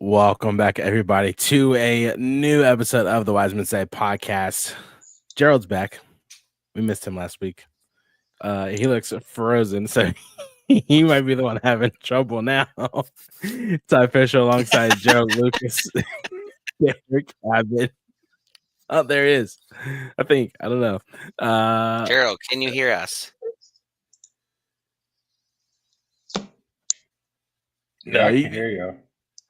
Welcome back, everybody, to a new episode of the Wisemen Say podcast. Jerald's back. We missed him last week. He looks frozen, so he might be the one having trouble now. Ty Fisher alongside Jerald Lucas, Derik, Abbott. Oh, there he is. I think. I don't know. Jerald, can you hear us? Yeah, I can hear you.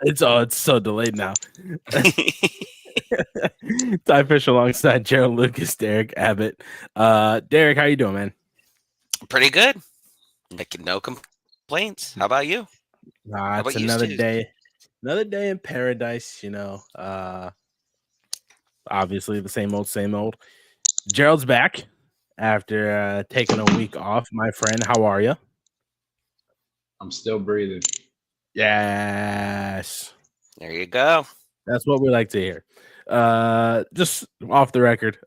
It's so delayed now. Ty Fisher alongside Jerald Lucas, Derik, Abbott. Derik, how you doing, man? Pretty good. Making no complaints. How about you? It's another day in paradise. Obviously the same old. Jerald's back after taking a week off. My friend, how are you? I'm still breathing. Yes, there you go. That's what we like to hear. Just off the record,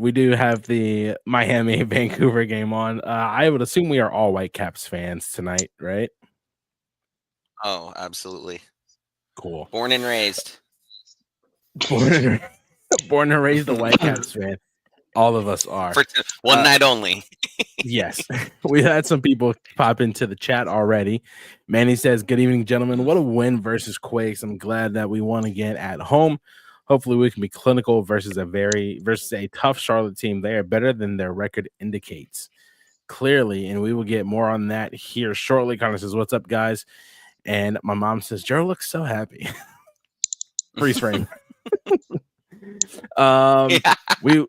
we do have the Miami Vancouver game on. I would assume we are all Whitecaps fans tonight, right? Oh, absolutely. Cool. Born and raised. Born and raised a Whitecaps fan. All of us are. For one night only. Yes. We had some people pop into the chat already. Manny says, good evening, gentlemen. What a win versus Quakes. I'm glad that we won again at home. Hopefully we can be clinical versus a tough Charlotte team. They are better than their record indicates. Clearly, and we will get more on that here shortly. Connor says, what's up, guys? And my mom says, Joe looks so happy. Freeze frame. We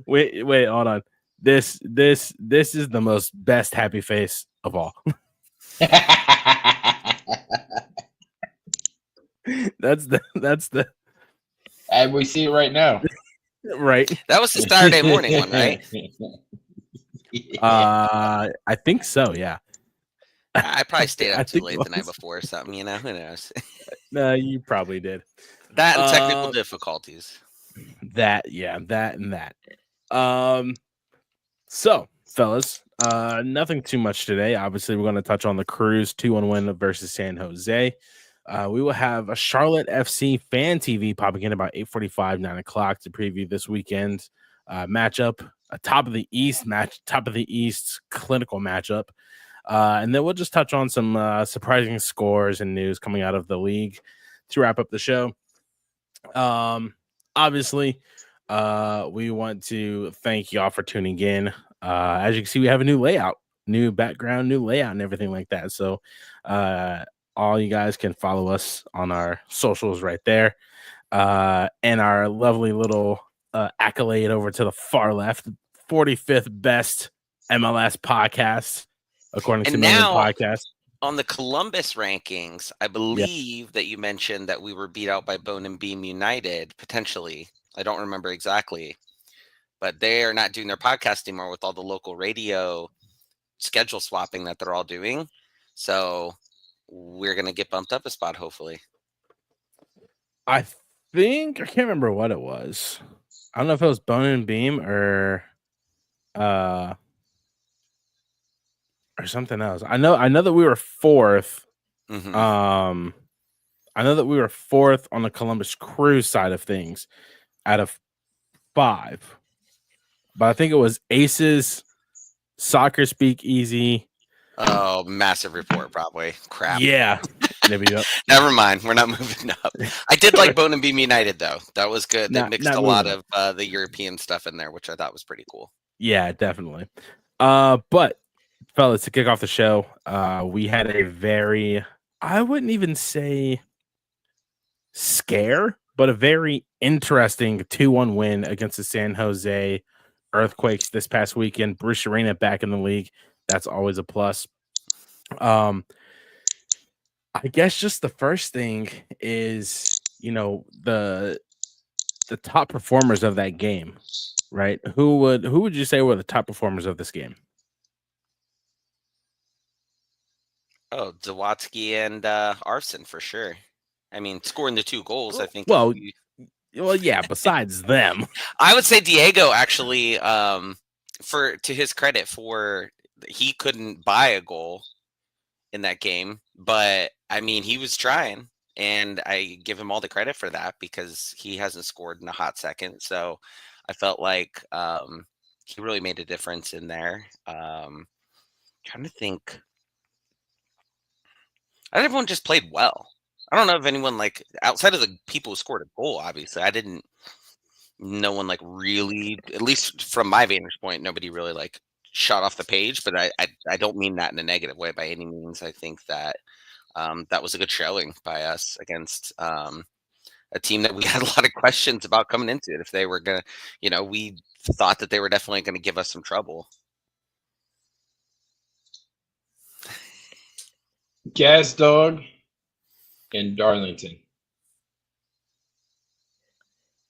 wait, hold on. This is the most best happy face of all. That's the And we see it right now. Right. That was the Saturday morning one, right? I think so, yeah. I probably stayed up too late the night before or something, who knows? No, you probably did. That and technical difficulties. That and that. So, fellas, nothing too much today. Obviously, we're going to touch on the Cruise 2-1 win versus San Jose. We will have a Charlotte FC fan TV popping in about 8:45, 9 o'clock to preview this weekend matchup, a top of the East clinical matchup. And then we'll just touch on some surprising scores and news coming out of the league to wrap up the show. Obviously, we want to thank y'all for tuning in. As you can see, we have a new layout, new background, new layout, and everything like that. So, all you guys can follow us on our socials right there. And our lovely little accolade over to the far left, 45th best MLS podcast, according to Million Podcast. On the Columbus rankings, I believe that you mentioned that we were beat out by Bone and Beam United, potentially. I don't remember exactly. But they are not doing their podcast anymore with all the local radio schedule swapping that they're all doing. So we're going to get bumped up a spot, hopefully. I can't remember what it was. I don't know if it was Bone and Beam or something else. I know that we were fourth. Mm-hmm. I know that we were fourth on the Columbus Crew side of things out of 5. But I think it was Aces, Soccer Speak Easy. Oh, massive report, probably. Crap. Yeah. Never mind. We're not moving up. I did like Bone and Beam United, though. That was good. They mixed a lot of the European stuff in there, which I thought was pretty cool. Yeah, definitely. But, fellas, to kick off the show, we had a very, I wouldn't even say scare, but a very interesting 2-1 win against the San Jose Earthquakes this past weekend. Bruce Arena back in the league. That's always a plus. I guess just the first thing is, the top performers of that game, right? Who would you say were the top performers of this game? Oh, Zawatsky and Arfsten for sure. I mean, scoring the 2 goals, I think. Well, yeah, besides them. I would say Diego actually, to his credit, he couldn't buy a goal in that game, but I mean, he was trying. And I give him all the credit for that because he hasn't scored in a hot second. So I felt like he really made a difference in there. Trying to think. I think everyone just played well. I don't know if anyone, like, outside of the people who scored a goal, obviously, no one, like, really, at least from my vantage point, nobody really, like, shot off the page, but I don't mean that in a negative way by any means. I think that that was a good showing by us against a team that we had a lot of questions about coming into it. If they were going to, we thought that they were definitely going to give us some trouble. Gas Dog and Darlington.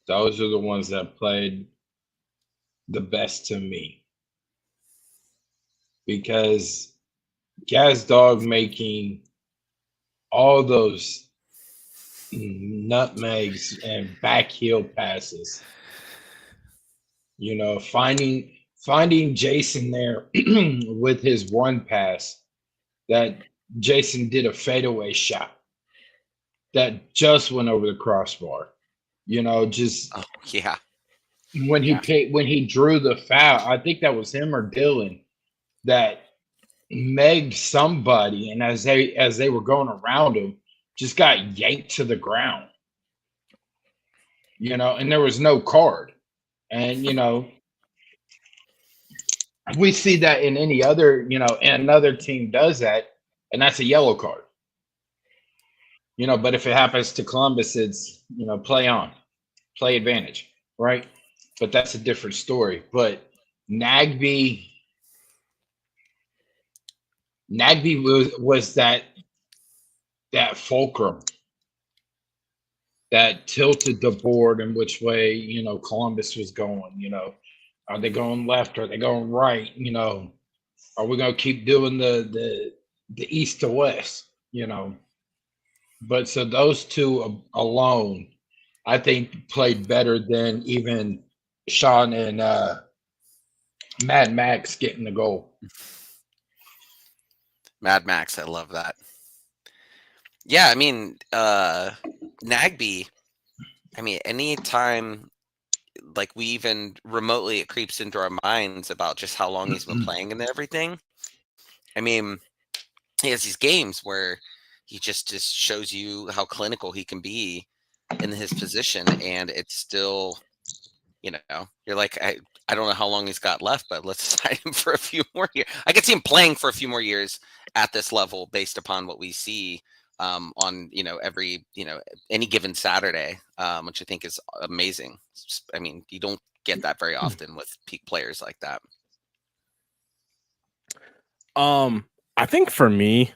Those are the ones that played the best to me. Because Gas Dog making all those nutmegs and back heel passes. Finding Jason there with his one pass that Jason did a fadeaway shot that just went over the crossbar. When he drew the foul, I think that was him or Dylan that megged somebody, and as they were going around him, just got yanked to the ground. And there was no card. And we see that in any other, and another team does that, and that's a yellow card. But if it happens to Columbus, it's play on, play advantage, right? But that's a different story. But Nagby was that fulcrum that tilted the board in which way Columbus was going. Are they going left? Are they going right? Are we going to keep doing the east to west? But so those two alone, I think, played better than even Sean and Mad Max getting the goal. Mad Max, I love that. Yeah, I mean, Nagby, anytime, like, we even remotely, it creeps into our minds about just how long he's been playing and everything. He has these games where he just shows you how clinical he can be in his position, and it's still, you're like, I don't know how long he's got left, but let's sign him for a few more years. I could see him playing for a few more years at this level based upon what we see on every any given Saturday, which I think is amazing. You don't get that very often with peak players like that. I think for me,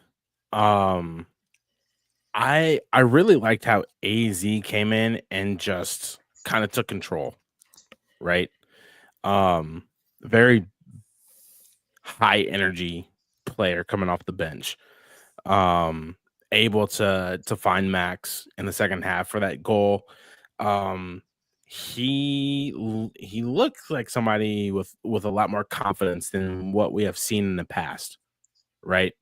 I really liked how AZ came in and just kind of took control, right? Very high energy player coming off the bench. Able to find Max in the second half for that goal. He looked like somebody with a lot more confidence than what we have seen in the past, right?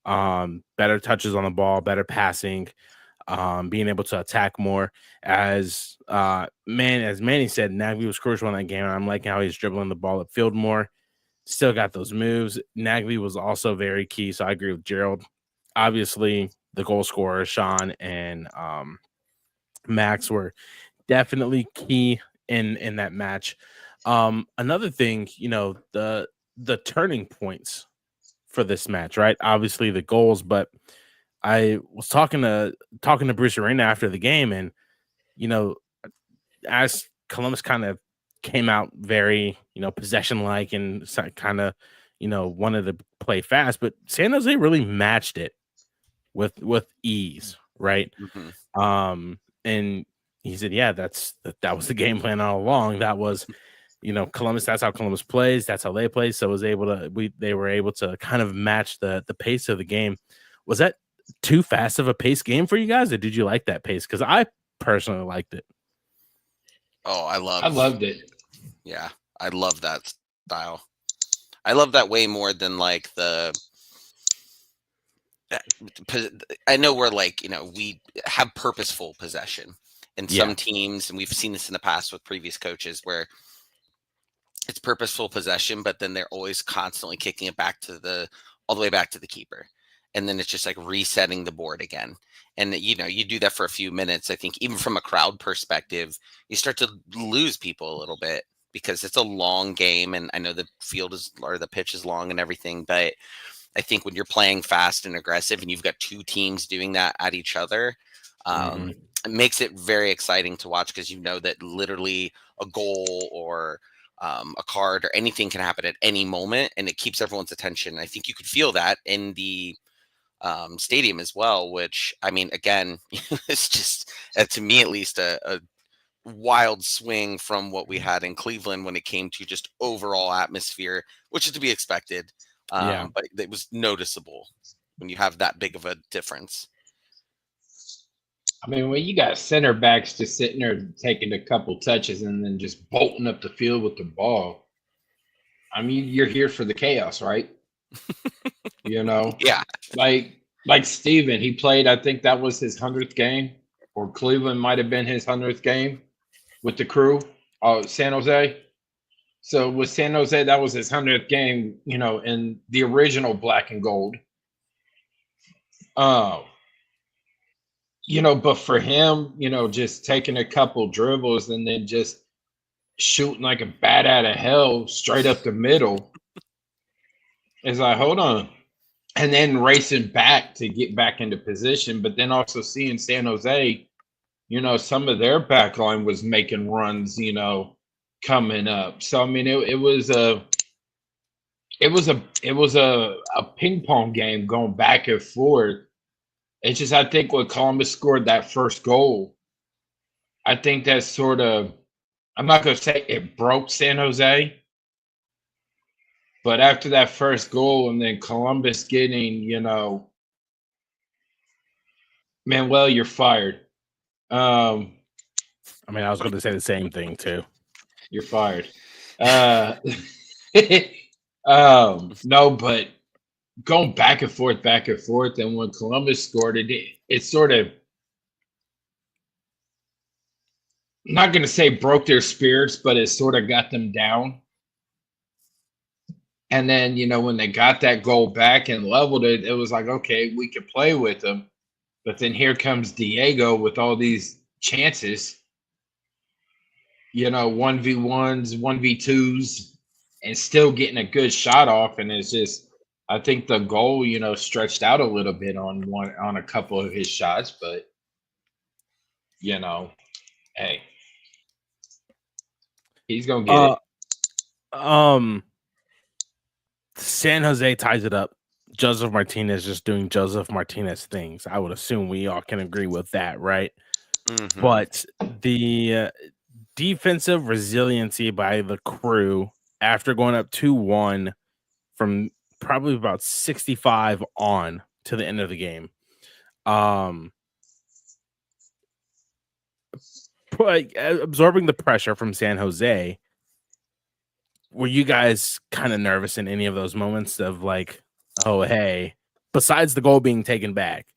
Better touches on the ball, better passing, being able to attack more. As Manny said, Nagby was crucial in that game. I'm liking how he's dribbling the ball upfield more. Still got those moves. Nagby was also very key, so I agree with Jerald. Obviously, the goal scorers, Sean and Max, were definitely key in that match. Another thing, the turning points for this match, right? Obviously the goals, but I was talking to Bruce Arena after the game, and as Columbus kind of came out very possession like and kind of wanted to play fast, but San Jose really matched it with ease, right? Mm-hmm. And he said, yeah, that was the game plan all along. That was Columbus, that's how Columbus plays, that's how they play. So they were able to kind of match the pace of the game. Was that too fast of a pace game for you guys, or did you like that pace? Because I personally liked it. Oh, I loved it. Yeah, I love that style. I love that way more than like the I know we're like, we have purposeful possession in some teams, and we've seen this in the past with previous coaches where it's purposeful possession, but then they're always constantly kicking it all the way back to the keeper. And then it's just like resetting the board again. And, you do that for a few minutes. I think even from a crowd perspective, you start to lose people a little bit because it's a long game. And I know the the pitch is long and everything, but I think when you're playing fast and aggressive and you've got two teams doing that at each other, it makes it very exciting to watch because you know that literally a goal or a card or anything can happen at any moment, and it keeps everyone's attention. I think you could feel that in the stadium as well, which, I mean, again, it's just, to me at least, a wild swing from what we had in Cleveland when it came to just overall atmosphere, which is to be expected. But it was noticeable when you have that big of a difference. I mean, when you got center backs just sitting there taking a couple touches and then just bolting up the field with the ball, I mean, you're here for the chaos, right? Yeah. Like Steven, he played, I think that was his 100th game, or Cleveland might have been his 100th game with the crew, San Jose. So with San Jose, that was his 100th game, in the original black and gold. But for him, just taking a couple dribbles and then just shooting like a bat out of hell straight up the middle. It's like, hold on. And then racing back to get back into position. But then also seeing San Jose, some of their back line was making runs, coming up. So, I mean, it was a ping pong game going back and forth. It's just, I think when Columbus scored that first goal, I think that sort of, I'm not going to say it broke San Jose, but after that first goal and then Columbus getting, Manuel, you're fired. I mean, I was going to say the same thing too. You're fired. No, but going back and forth, and when Columbus scored it sort of, I'm not going to say broke their spirits, but it sort of got them down. And then, when they got that goal back and leveled it, it was like, okay, we can play with them. But then here comes Diego with all these chances, 1v1s, 1v2s, and still getting a good shot off. And it's just, I think the goal, stretched out a little bit on a couple of his shots, but hey, he's gonna get it. San Jose ties it up. Joseph Martinez just doing Joseph Martinez things. I would assume we all can agree with that, right? Mm-hmm. But the defensive resiliency by the crew after going up 2-1 from probably about 65 on to the end of the game. Absorbing the pressure from San Jose, were you guys kind of nervous in any of those moments of like, oh, hey, besides the goal being taken back,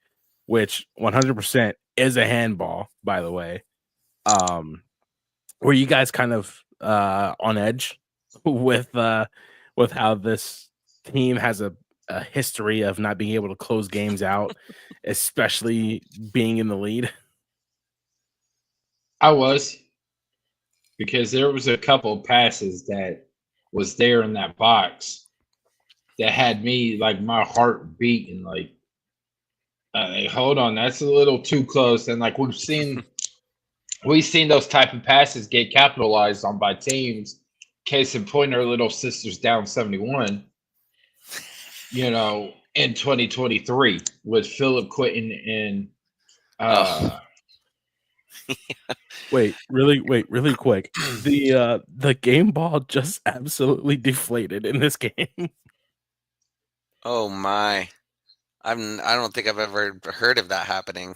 which 100% is a handball, by the way, were you guys kind of on edge with how this team has a history of not being able to close games out, especially being in the lead? I was, because there was a couple of passes that was there in that box that had me like my heart beating like, hold on, that's a little too close. And like we've seen those type of passes get capitalized on by teams. Case in point, our little sisters down 71, in 2023 with Philip Quinton and Wait, really quick. The game ball just absolutely deflated in this game. Oh my. I don't think I've ever heard of that happening.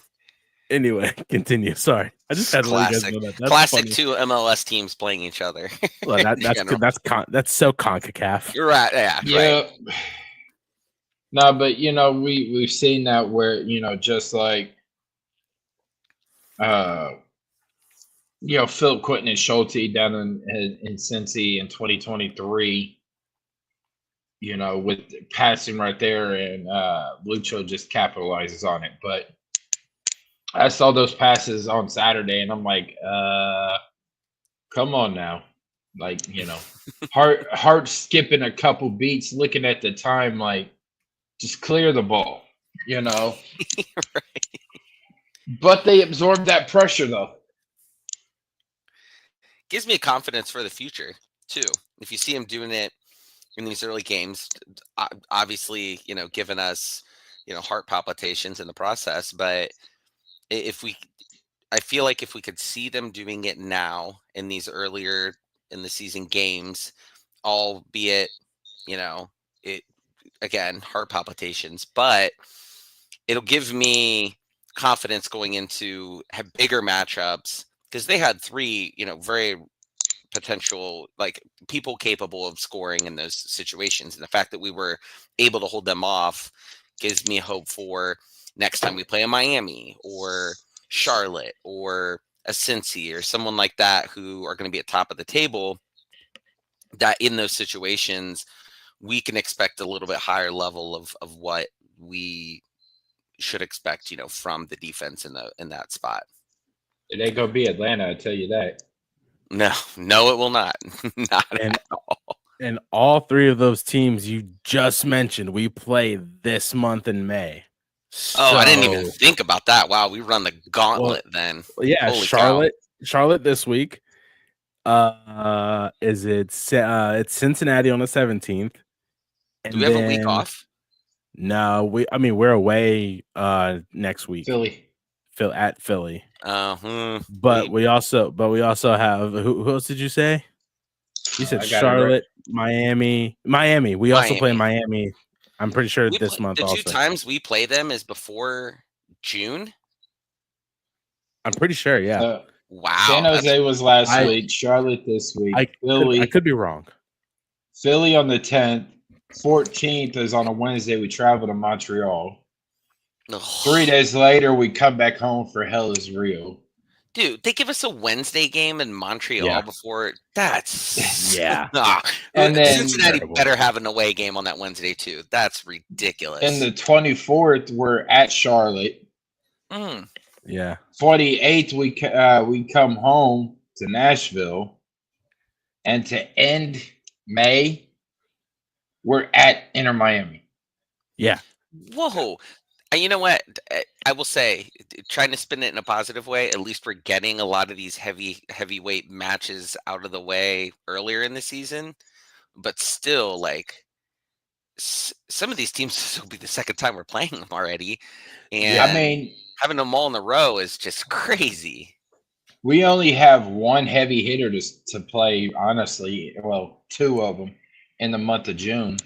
Anyway, continue. Sorry. I just had classic. To that. That's classic funny. Two MLS teams playing each other. Well, that's so CONCACAF. You're right. Yeah. Yeah. Right. No, but we've seen that where just like uh Philip Quinton and Schulte down in Cincy in 2023. With passing right there, and Lucho just capitalizes on it. But I saw those passes on Saturday, and I'm like, come on now, like heart skipping a couple beats, looking at the time, like just clear the ball, Right. But they absorbed that pressure though. Gives me confidence for the future too. If you see him doing it in these early games, obviously, giving us, heart palpitations in the process. But I feel like if we could see them doing it now in these earlier in the season games, albeit, it again, heart palpitations, but it'll give me confidence going into have bigger matchups because they had three, very potential like people capable of scoring in those situations, and the fact that we were able to hold them off gives me hope for next time we play in Miami or Charlotte or a Cincy or someone like that who are going to be at top of the table, that in those situations we can expect a little bit higher level of what we should expect, from the defense in that spot. It ain't gonna be Atlanta, I tell you that. No, it will not. Not at all. And all three of those teams you just mentioned, we play this month in May. Oh, I didn't even think about that. Wow, we run the gauntlet then. Yeah, Holy Charlotte this week. It's Cincinnati on the 17th. Do we have a week off? No, we're away next week. At Philly. But we also have who else did you say? You said Charlotte, Miami. We also play Miami. I'm pretty sure this month. The 2 times we play them is before June. I'm pretty sure. Yeah. Wow. San Jose was last week. Charlotte this week. Philly. I could be wrong. Philly on the 10th. 14th is on a Wednesday. We travel to Montreal. 3 days later, we come back home for Hell is Real. Dude, they give us a Wednesday game in Montreal before. That's And then Cincinnati better have an away game on that Wednesday too. That's ridiculous. And the 24th, we're at Charlotte. Yeah. 28th, we come home to Nashville, and to end May, we're at Inter Miami. Yeah. Whoa. You know what? I will say, trying to spin it in a positive way, at least we're getting a lot of these heavyweight matches out of the way earlier in the season. But still, like, some of these teams, this will be the second time we're playing them already. And having them all in a row is just crazy. We only have one heavy hitter to play, honestly. Well, 2 of them in the month of June.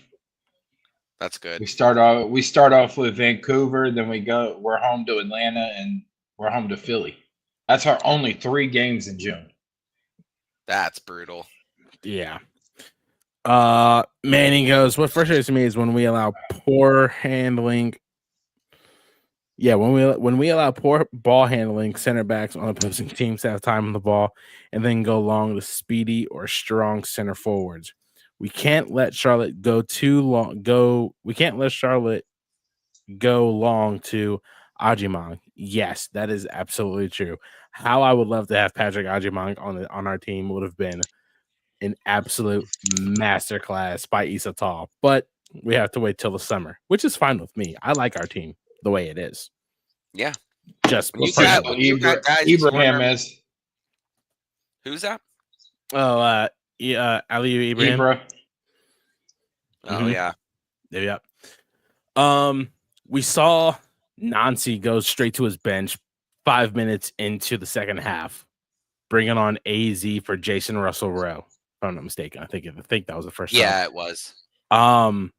That's good. We start off with Vancouver, then we're home to Atlanta, and we're home to Philly. That's our only 3 games in June. That's brutal. Yeah. Manning goes, what frustrates me is when we allow poor handling. Yeah, when we allow poor ball handling center backs on opposing teams to have time on the ball and then go long to speedy or strong center forwards. We can't let Charlotte go too long. We can't let Charlotte go long to Ajimang. Yes, that is absolutely true. How I would love to have Patrick Ajimang on our team would have been an absolute masterclass by Issa Tall. But we have to wait till the summer, which is fine with me. I like our team the way it is. Yeah. Just Ibrahim is. Who's that? Oh, Aliou Ibrahim. Oh yeah. We saw Nancy go straight to his bench 5 minutes into the second half, bringing on AZ for Jason Russell Rowe. If I'm not mistaken, I think that was the first. Yeah, it was. I've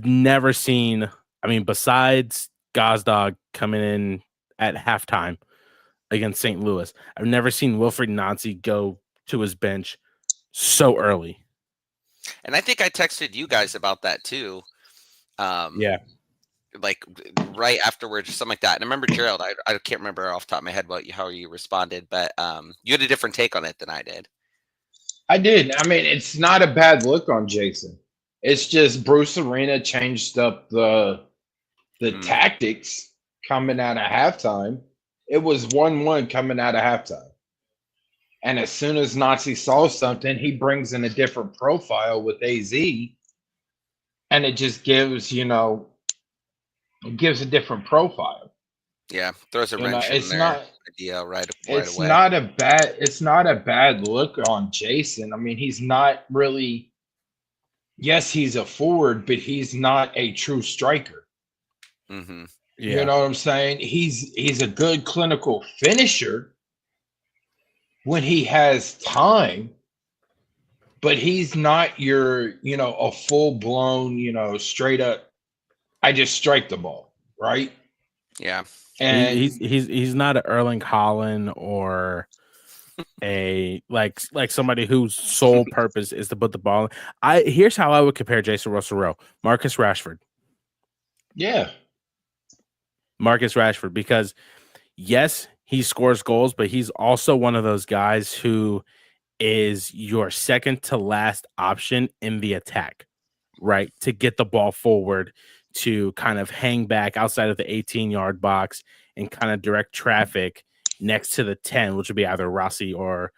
never seen. I mean, besides Gazdag coming in at halftime against St. Louis, I've never seen Wilfried Nancy go to his bench so early. And I think I texted you guys about that too. Yeah. Like right afterwards or something like that. And I remember Jerald, I can't remember off the top of my head how you responded, but you had a different take on it than I did. I did. I mean, it's not a bad look on Jason. It's just Bruce Arena changed up the tactics coming out of halftime. It was 1-1 coming out of halftime. And as soon as Nazi saw something, he brings in a different profile with AZ. And it just gives, it gives a different profile. Yeah, throws a wrench in their idea right away. It's not a bad look on Jason. I mean, he's not really, yes, he's a forward, but he's not a true striker. Mm-hmm. Yeah. You know what I'm saying? He's a good clinical finisher when he has time, but he's not your, a full blown, straight up, I just strike the ball, right? Yeah. And he's not an Erling Haaland or a like somebody whose sole purpose is to put the ball. Here's how I would compare Jason Russell-Rowe, Marcus Rashford. Yeah. Marcus Rashford, because yes, he scores goals, but he's also one of those guys who is your second to last option in the attack, right? To get the ball forward, to kind of hang back outside of the 18-yard box and kind of direct traffic next to the 10, which would be either Rossi or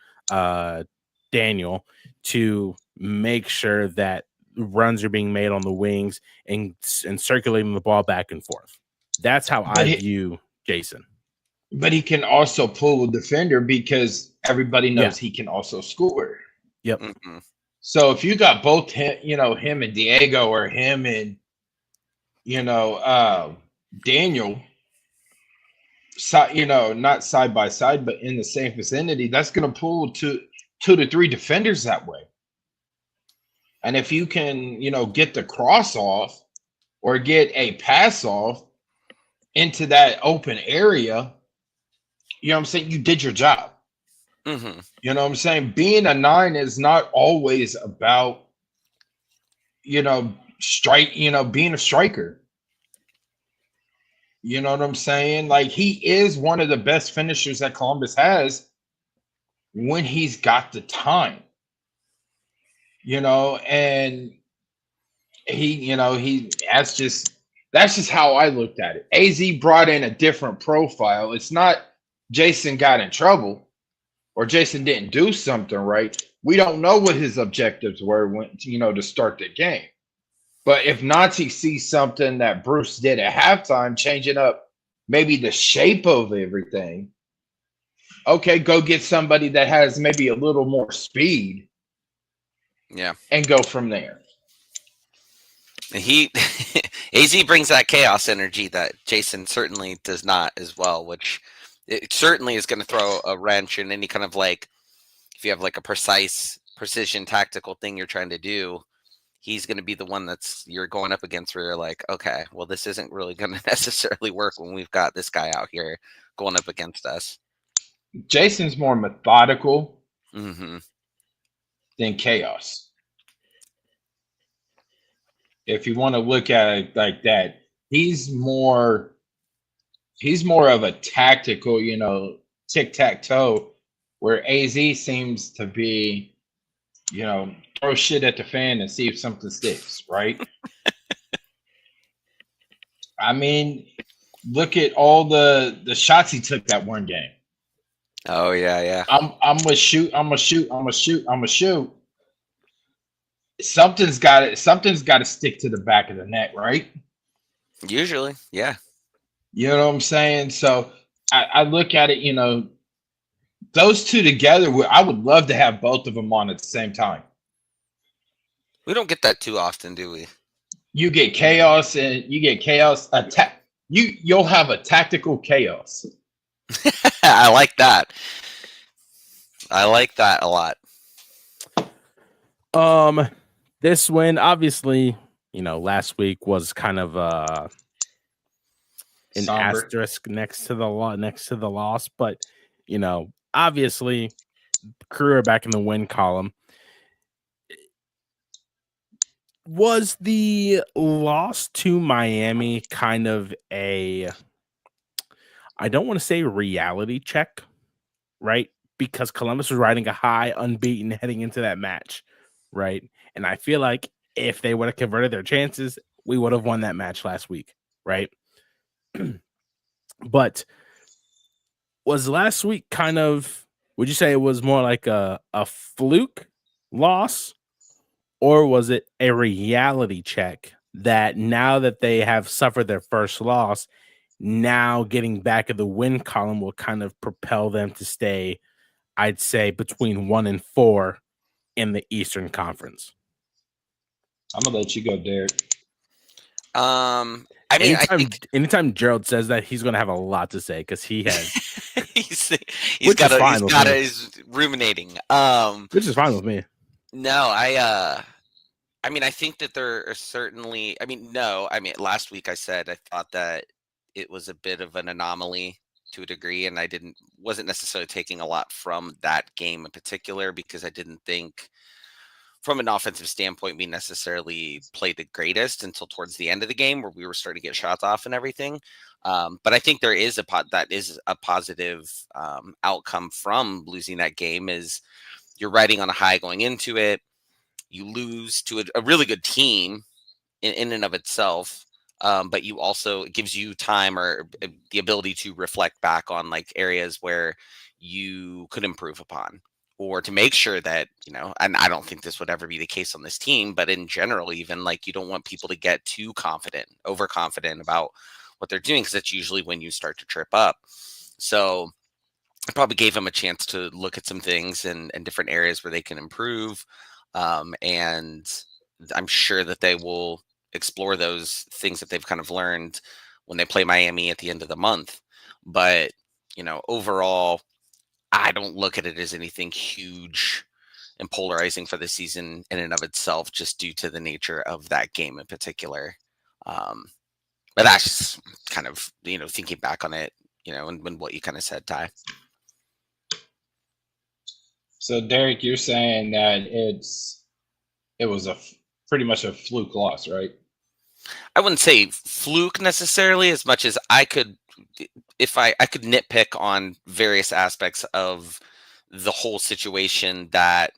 Daniel, to make sure that runs are being made on the wings and circulating the ball back and forth. That's how I view Jason. But he can also pull a defender because everybody knows he can also score. Yep. Mm-hmm. So if you got both him and Diego, or him and Daniel, not side by side, but in the same vicinity, that's going to pull two to three defenders that way. And if you can, get the cross off or get a pass off into that open area, you know what I'm saying? You did your job. Mm-hmm. You know what I'm saying? Being a 9 is not always about, being a striker. You know what I'm saying? Like, he is one of the best finishers that Columbus has when he's got the time. And that's just how I looked at it. AZ brought in a different profile. It's not Jason got in trouble or Jason didn't do something right. We don't know what his objectives were to start the game. But if Nazi sees something that Bruce did at halftime, changing up maybe the shape of everything, okay, go get somebody that has maybe a little more speed. Yeah. And go from there. AZ brings that chaos energy that Jason certainly does not as well, which it certainly is going to throw a wrench in any kind of, like, if you have like a precision tactical thing you're trying to do, he's going to be the one you're going up against where you're like, okay, well, this isn't really going to necessarily work when we've got this guy out here going up against us. Jason's more methodical than chaos. If you want to look at it like that, he's more of a tactical, tic-tac-toe, where AZ seems to be, throw shit at the fan and see if something sticks, right? I mean, look at all the shots he took that one game. Oh yeah. I'm gonna shoot. Something's got to stick to the back of the net, right? Usually, yeah. You know what I'm saying? So I look at it, those two together, I would love to have both of them on at the same time. We don't get that too often, do we? You get chaos and you get chaos attack. You'll have a tactical chaos. I like that. I like that a lot. This win, obviously, last week was kind of an somber asterisk next to the loss, but obviously, Crew are back in the win column. Was the loss to Miami kind of a, I don't want to say reality check, right? Because Columbus was riding a high, unbeaten heading into that match, right? And I feel like if they would have converted their chances, we would have won that match last week, right? But was last week kind of, would you say it was more like a fluke loss, or was it a reality check that now that they have suffered their first loss, now getting back in the win column will kind of propel them to stay, I'd say, between 1 and 4 in the Eastern Conference? I'm gonna let you go, Derek. I mean, I think anytime Jerald says that, he's going to have a lot to say because he has. he's ruminating. Which is fine with me. No, I mean, I think that there are certainly. Last week I said I thought that it was a bit of an anomaly to a degree, and I wasn't necessarily taking a lot from that game in particular because I didn't think, from an offensive standpoint, we necessarily played the greatest until towards the end of the game where we were starting to get shots off and everything. But I think there is a positive outcome from losing that game. Is you're riding on a high going into it. You lose to a really good team in and of itself. But you also, it gives you time or the ability to reflect back on like areas where you could improve upon, or to make sure that, and I don't think this would ever be the case on this team, but in general, even like you don't want people to get too overconfident about what they're doing, because that's usually when you start to trip up. So I probably gave them a chance to look at some things and different areas where they can improve. And I'm sure that they will explore those things that they've kind of learned when they play Miami at the end of the month. But, overall, I don't look at it as anything huge and polarizing for the season in and of itself, just due to the nature of that game in particular. But that's just kind of, thinking back on it, and what you kind of said, Ty. So, Derek, you're saying that it was pretty much a fluke loss, right? I wouldn't say fluke necessarily, as much as I could, if I could nitpick on various aspects of the whole situation that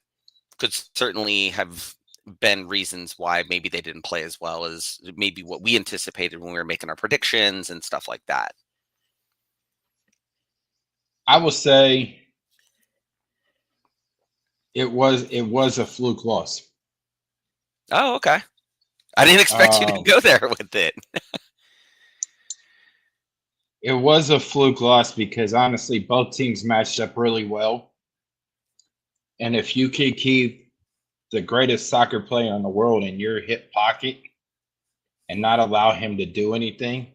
could certainly have been reasons why maybe they didn't play as well as maybe what we anticipated when we were making our predictions and stuff like that. I will say it was a fluke loss. Oh, okay. I didn't expect you to go there with it. It was a fluke loss because honestly, both teams matched up really well. And if you could keep the greatest soccer player in the world in your hip pocket and not allow him to do anything,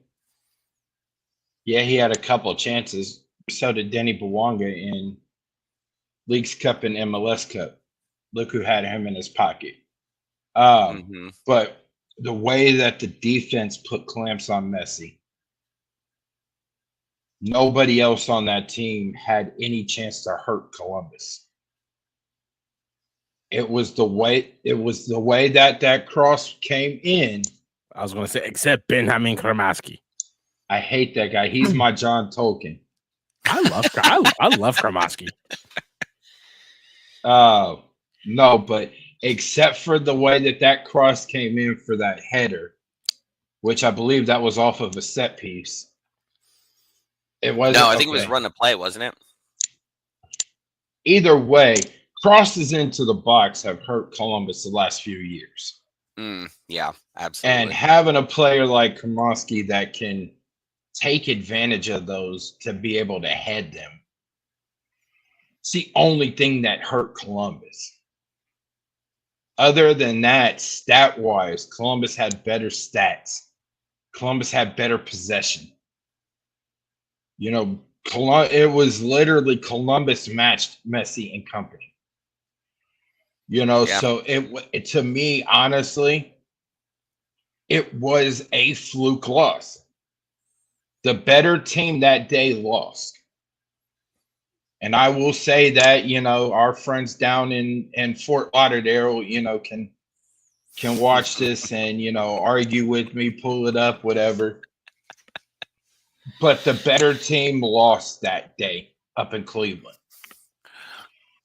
yeah, he had a couple of chances. So did Denny Bwanga in Leagues Cup and MLS Cup. Look who had him in his pocket. But the way that the defense put clamps on Messi, nobody else on that team had any chance to hurt Columbus. It was the way that cross came in. I was going to say, except Benjamin Kramaski. I hate that guy. He's my John Tolkien. I love Kramaski. No, but except for the way that cross came in for that header, which I believe that was off of a set piece. It wasn't. No, I think it was run to play, wasn't it? Either way, crosses into the box have hurt Columbus the last few years. Yeah, absolutely. And having a player like Kramaski that can take advantage of those to be able to head them, it's the only thing that hurt Columbus. Other than that, stat-wise, Columbus had better stats. Columbus had better possession. It was literally Columbus matched Messi and company. So it to me, honestly, it was a fluke loss. The better team that day lost. And I will say that, our friends down in Fort Lauderdale, can can watch this and, argue with me, pull it up, whatever. But the better team lost that day up in Cleveland.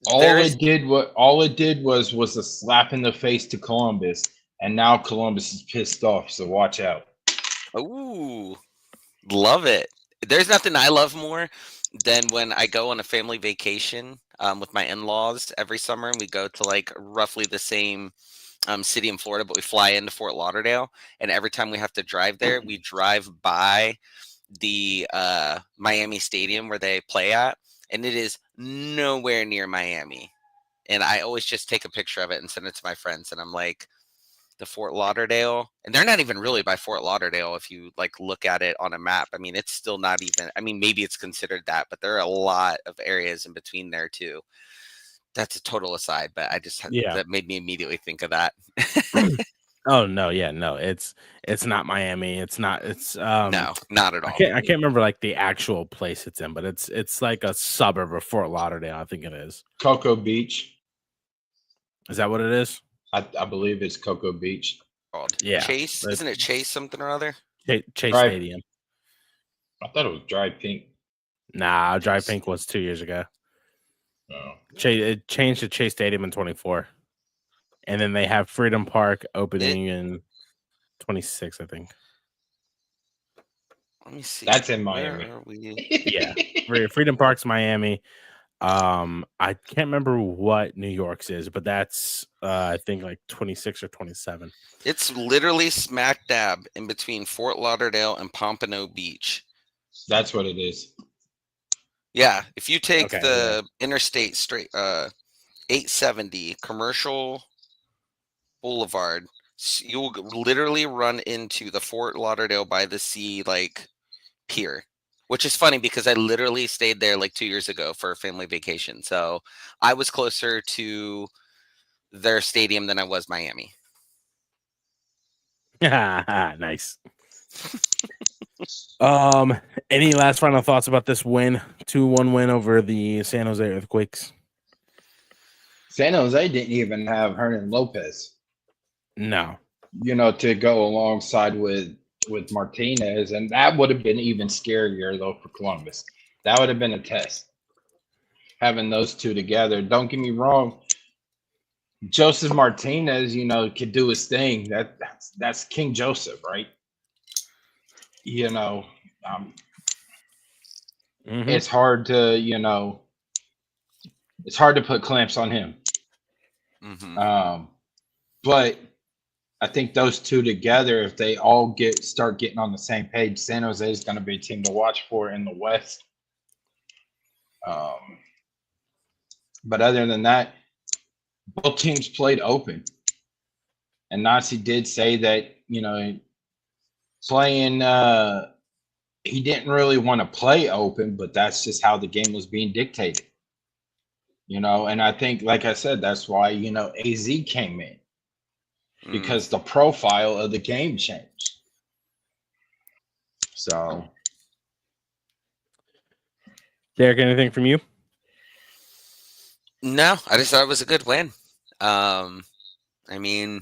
All it did was a slap in the face to Columbus, and now Columbus is pissed off. So watch out. Ooh, love it. There's nothing I love more than when I go on a family vacation with my in-laws every summer, and we go to like roughly the same city in Florida, but we fly into Fort Lauderdale, and every time we have to drive there, we drive by the Miami Stadium where they play at, and it is nowhere near Miami. And I always just take a picture of it and send it to my friends, and I'm like, the Fort Lauderdale, and they're not even really by Fort Lauderdale if you like look at it on a map. I mean, it's still not even, I mean, maybe it's considered that, but there are a lot of areas in between there too. That's a total aside, but I just that made me immediately think of that. Oh no, yeah, no, it's not Miami. It's not. It's no, not at all. I can't remember like the actual place it's in, but it's like a suburb of Fort Lauderdale. I think it is Cocoa Beach. Is that what it is? I believe it's Cocoa Beach. Yeah, Chase, isn't it Chase something or other? Chase Stadium. I thought it was Dry Pink. Nah, Dry Pink was 2 years ago. Oh. It changed to Chase Stadium in 24, and then they have Freedom Park opening in 26, I think. Let me see. That's in Miami. Yeah, Freedom Park's Miami. I can't remember what New York's is, but that's I think like 26 or 27. It's literally smack dab in between Fort Lauderdale and Pompano Beach. That's what it is. Yeah, if you take the interstate straight 870 Commercial Boulevard, you'll literally run into the Fort Lauderdale by the Sea like pier. Which is funny because I literally stayed there like 2 years ago for a family vacation. So I was closer to their stadium than I was Miami. Nice. Any last final thoughts about this win? 2-1 win over the San Jose Earthquakes. San Jose didn't even have Hernan Lopez. No. To go alongside with Martinez, and that would have been even scarier though for Columbus. That would have been a test, having those two together. Don't get me wrong, Joseph Martinez, could do his thing. That's King Joseph, right? It's hard to it's hard to put clamps on him. But I think those two together, if they all start getting on the same page, San Jose is going to be a team to watch for in the West. But other than that, both teams played open. And Nazi did say that, playing, he didn't really want to play open, but that's just how the game was being dictated. And I think, like I said, that's why, AZ came in. Because the profile of the game changed. So, Derik, anything from you? No, I just thought it was a good win. I mean,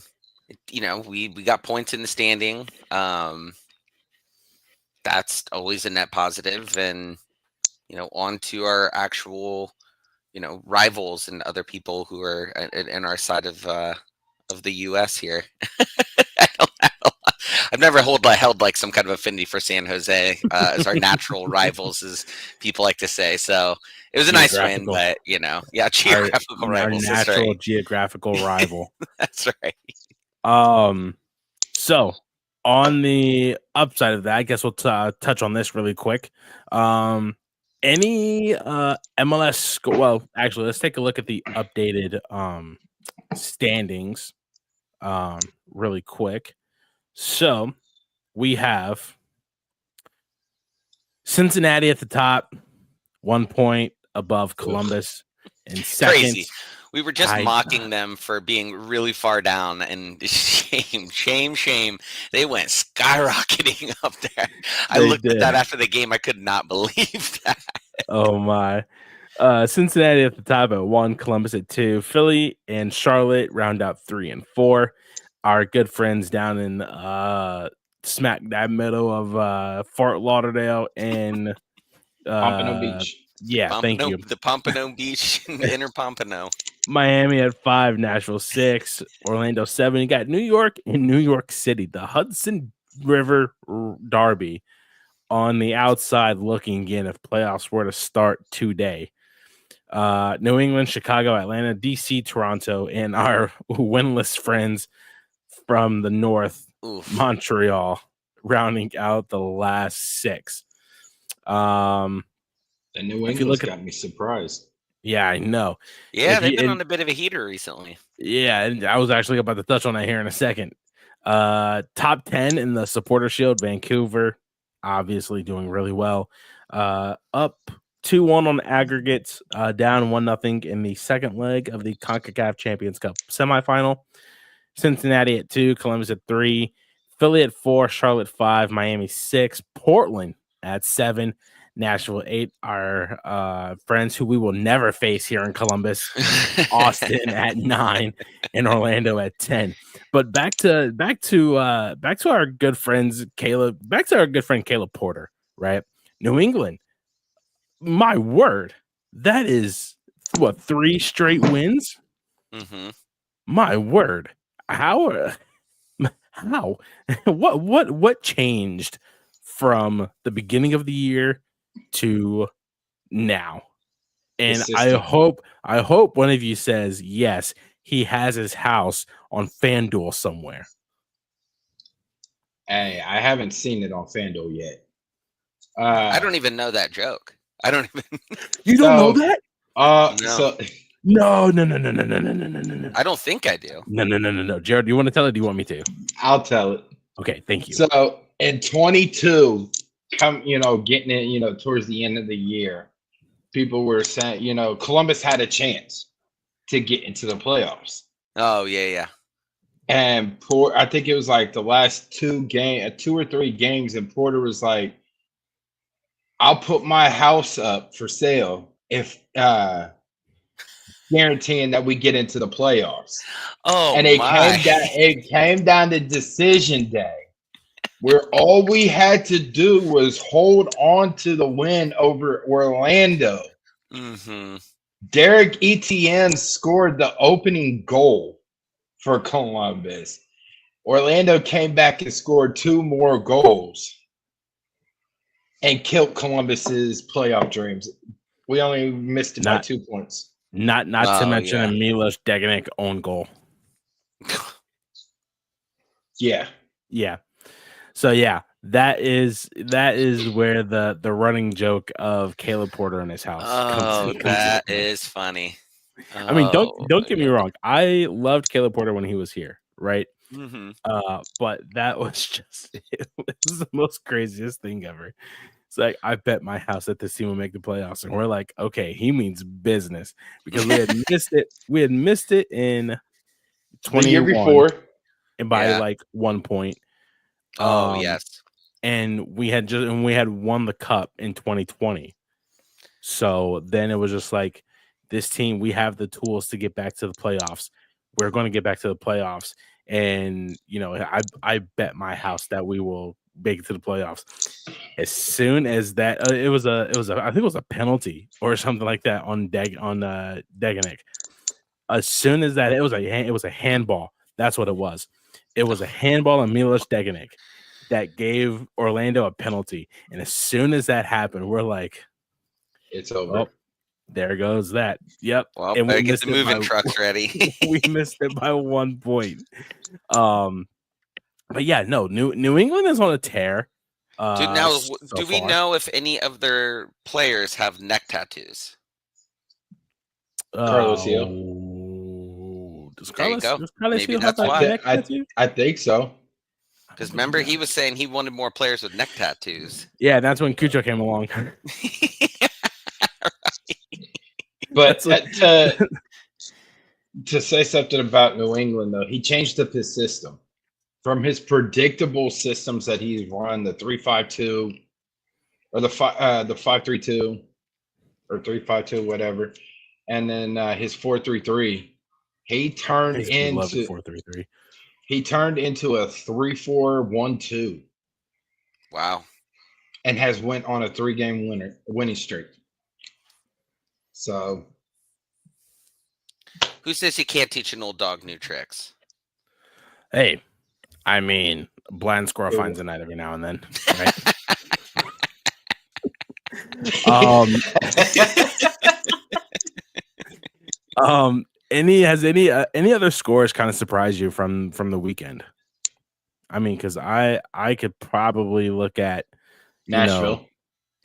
we got points in the standing. That's always a net positive, and on to our actual, rivals and other people who are in our side of the U.S. here. I've never held like some kind of affinity for San Jose as our natural rivals, as people like to say. So it was a nice win, but geographical rivals. Our natural geographical rival. That's right. So on the upside of that, I guess we'll touch on this really quick. Any MLS? Well, actually, let's take a look at the updated standings really quick. So we have Cincinnati at the top, 1 point above Columbus in second. Crazy. We were just mocking them for being really far down, and shame. They went skyrocketing up there. I looked at that after the game. I could not believe that. Oh my. Cincinnati at the top at 1, Columbus at 2, Philly and Charlotte round out 3 and 4. our good friends down in smack dab middle of Fort Lauderdale and Pompano Beach. yeah, thank you. The Pompano Beach, Inner Pompano. Miami at 5, Nashville 6, Orlando 7. You got New York and New York City, the Hudson River Derby on the outside looking in if playoffs were to start today. New England, Chicago, Atlanta, DC, Toronto, and our winless friends from the north, Montreal, rounding out the last 6. The New England's got me surprised. Yeah, I know. Yeah, they've been on a bit of a heater recently. Yeah, and I was actually about to touch on that here in a second. Top 10 in the Supporter Shield, Vancouver, obviously doing really well. Up 2-1 on aggregates, down 1-0 in the second leg of the CONCACAF Champions Cup semifinal. Cincinnati at 2, Columbus at 3, Philly at 4, Charlotte 5, Miami 6, Portland at 7, Nashville 8. Our friends who we will never face here in Columbus, Austin at 9, and Orlando at 10. But back to our good friends Caleb. Back to our good friend Caleb Porter. Right, New England. My word, that is what 3 straight wins. Mm-hmm. My word, how what changed from the beginning of the year to now? And I hope one of you says yes, he has his house on FanDuel somewhere. Hey, I haven't seen it on FanDuel yet. I don't even know that joke. I don't even. You don't know that? No. So no. I don't think I do. No. Jerald, do you want to tell it? Do you want me to? I'll tell it. Okay, thank you. So in 22, getting in, towards the end of the year, people were saying, Columbus had a chance to get into the playoffs. Oh, yeah. And I think it was like the last 2 or 3 games, and Porter was like, I'll put my house up for sale if guaranteeing that we get into the playoffs. Oh, and it came down to decision day, where all we had to do was hold on to the win over Orlando. Mm-hmm. Derik Etienne scored the opening goal for Columbus. Orlando came back and scored 2 more goals and killed Columbus's playoff dreams. We only missed it by 2 points. Not to mention a Milos Degenek own goal. Yeah. So that is where the running joke of Caleb Porter in his house comes that is funny. I mean, don't get me wrong. I loved Caleb Porter when he was here, right? Mm-hmm. But that was it was the most craziest thing ever. It's like, I bet my house that this team will make the playoffs, and we're like, okay, he means business, because we had missed it. We had missed it in 20 year before, and by like 1 point. Yes, and we had won the cup in 2020. So then it was just like, this team, we have the tools to get back to the playoffs. We're going to get back to the playoffs, and I bet my house that we will make it to the playoffs. As soon as that, it was I think it was a penalty or something like that on Degenek. As soon as that, it was a handball. That's what it was. It was a handball on Milos Degenek that gave Orlando a penalty. And as soon as that happened, we're like, it's over. Oh, there goes that. Yep. Well, and better get the moving trucks ready. We missed it by 1 point. But yeah, no, New England is on a tear. Dude, now, do we know if any of their players have neck tattoos? Carlos Hill. Does Carlos Hill have a neck tattoo? I think so. Because remember, he was saying he wanted more players with neck tattoos. Yeah, that's when Cucho came along. But to say something about New England, though, he changed up his system from his predictable systems that he's run, the 3-5-2 or the 5-3-2 or 3-5-2, whatever, and then his 4-3-3. He turned into 4-3-3. He turned into a 3-4-1-2 Wow. and has went on a 3-game winning streak. So Who says you can't teach an old dog new tricks? Hey, I mean, blind squirrel finds a night every now and then, right? Any other scores kind of surprise you from the weekend? I mean, because I could probably look at Nashville.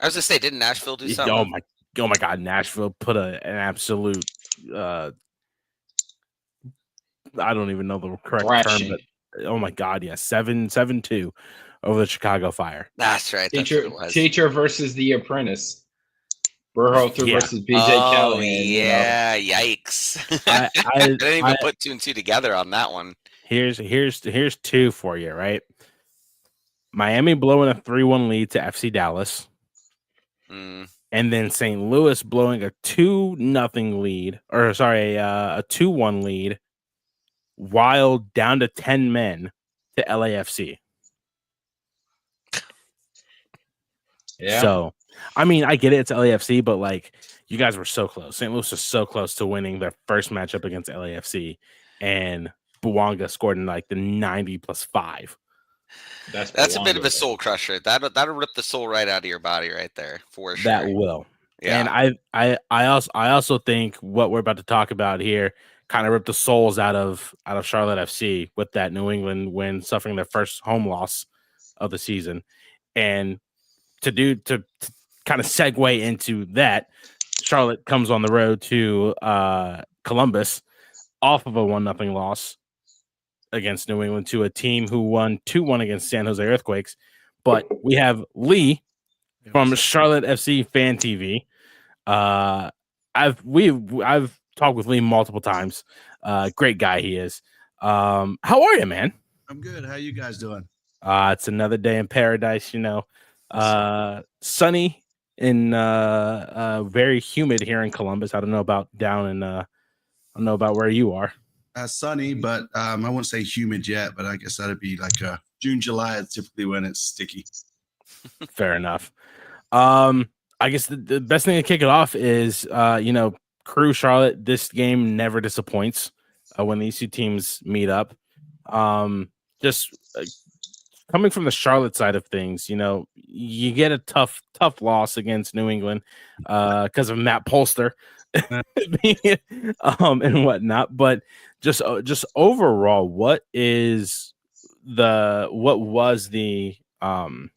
I was gonna say, didn't Nashville do something? Oh my God, Nashville put an absolute I don't even know the correct term, but oh my God, yeah, 7-2 over the Chicago Fire. That's right. That's what it was. Teacher versus the Apprentice. Berhalter versus BJ Callahan. Yeah, yikes! I didn't even put 2 and 2 together on that one. Here's 2 for you, right? Miami blowing a 3-1 lead to FC Dallas. And then St. Louis blowing a 2-0 lead, or sorry, a 2-1 lead, while down to 10 men to LAFC. Yeah. So, I mean, I get it, it's LAFC, but like, you guys were so close. St. Louis was so close to winning their first matchup against LAFC, and Bouanga scored in like the 90+5. That's a bit of a soul crusher. That'll rip the soul right out of your body right there for sure. That will. Yeah. And I also think what we're about to talk about here kind of ripped the souls out of Charlotte FC with that New England win, suffering their first home loss of the season. And to kind of segue into that, Charlotte comes on the road to Columbus off of a 1-0 loss against New England to a team who won 2-1 against San Jose Earthquakes. But we have Lee from Charlotte FC Fan TV. I've talked with Lee multiple times. Great guy he is. How are you, man? I'm good. How you guys doing? It's another day in paradise, sunny and very humid here in Columbus. I don't know about where you are. Sunny, but I wouldn't say humid yet, but I guess that'd be like June, July is typically when it's sticky. Fair enough. I guess the best thing to kick it off is, Crew Charlotte. This game never disappoints when these two teams meet up. Just coming from the Charlotte side of things, you get a tough loss against New England because of Matt Polster and whatnot. But just overall, what was the I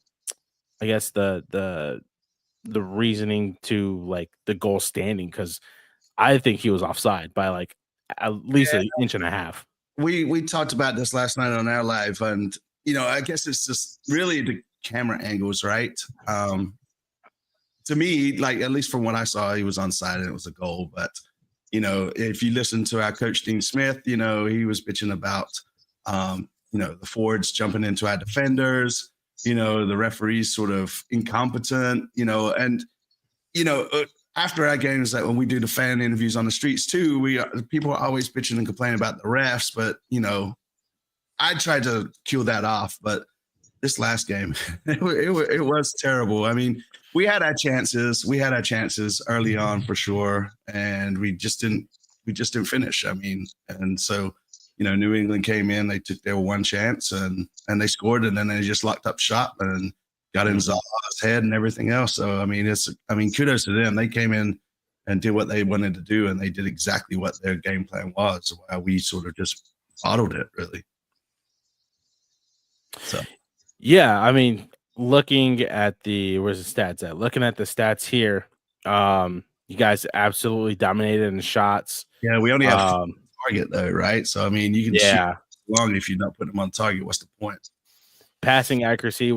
guess the reasoning to like the goal standing? Because I think he was offside by like at least an inch and a half. We talked about this last night on our live, and I guess it's just really the camera angles, right? To me, like at least from what I saw, he was onside and it was a goal. But if you listen to our coach Dean Smith, he was bitching about the forwards jumping into our defenders. The referees sort of incompetent, and after our games, like when we do the fan interviews on the streets too, people are always bitching and complaining about the refs, but I tried to kill that off. But this last game, it was terrible. I mean, we had our chances early on for sure, and we just didn't finish. I mean, and so. New England came in, they took their one chance and they scored, and then they just locked up shop and got in Zaha's head and everything else. So, I mean, kudos to them. They came in and did what they wanted to do, and they did exactly what their game plan was, while we sort of just bottled it, really. So, yeah, I mean, looking at where's the stats at? Looking at the stats here, you guys absolutely dominated in the shots. Yeah, we only have target though, right? So I mean, you can shoot long if you're not putting them on target. What's the point? Passing accuracy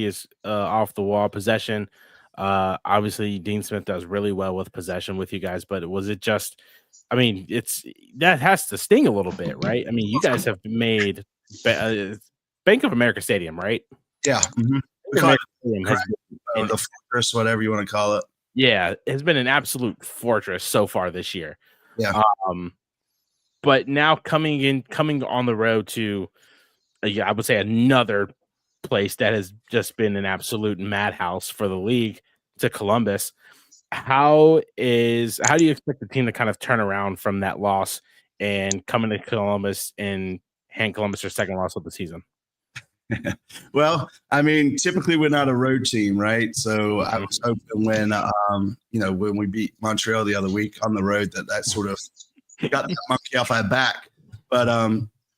is off the wall. Possession, obviously Dean Smith does really well with possession with you guys, but was it just? I mean, that has to sting a little bit, right? I mean, you guys have made Bank of America Stadium, right? Yeah, the fortress, whatever you want to call it. Yeah, it's been an absolute fortress so far this year. Yeah. But now coming on the road to, I would say another place that has just been an absolute madhouse for the league, to Columbus. How do you expect the team to kind of turn around from that loss and come into Columbus and hand Columbus their second loss of the season? Well, I mean, typically we're not a road team, right? So I was hoping when we beat Montreal the other week on the road that sort of got the monkey off our back. But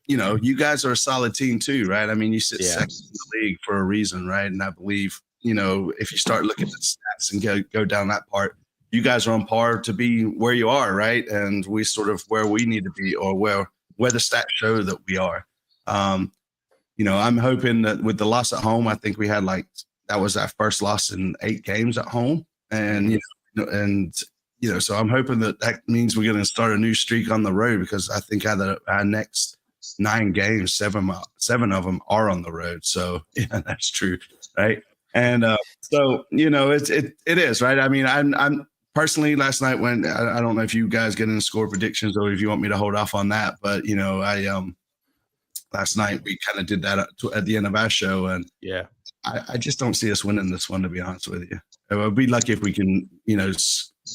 you guys are a solid team too, right? I mean, you sit second in the league for a reason, right? And I believe, if you start looking at stats and go down that part, you guys are on par to be where you are, right? And we sort of where we need to be, or where the stats show that we are. I'm hoping that with the loss at home, I think we had that was our first loss in 8 games at home. And, so I'm hoping that means we're going to start a new streak on the road, because I think our next 9 games, 7 of them are on the road. So yeah, that's true. Right. And it is right. I mean, I'm personally last night when I don't know if you guys get into score predictions or if you want me to hold off on that, but last night we kind of did that at the end of our show, and I just don't see us winning this one, to be honest with you. We'll be lucky if we can,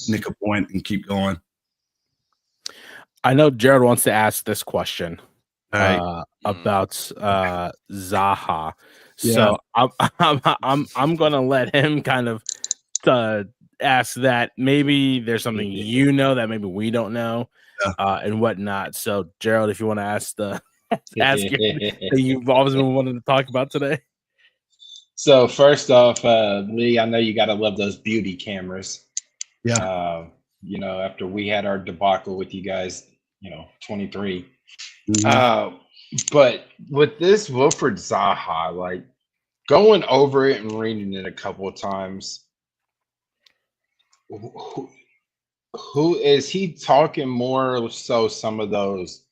nick a point and keep going. I know Jerald wants to ask this question Yeah. about Zaha. So I'm gonna let him kind of ask that. Maybe there's something that maybe we don't know, and whatnot. So Jerald, if you want to ask that you've always been wanting to talk about today. So first off, Lee, I know you gotta love those beauty cameras. Yeah. After we had our debacle with you guys, 23. Mm-hmm. But with this Wilfred Zaha, going over it and reading it a couple of times, who is he talking more so some of those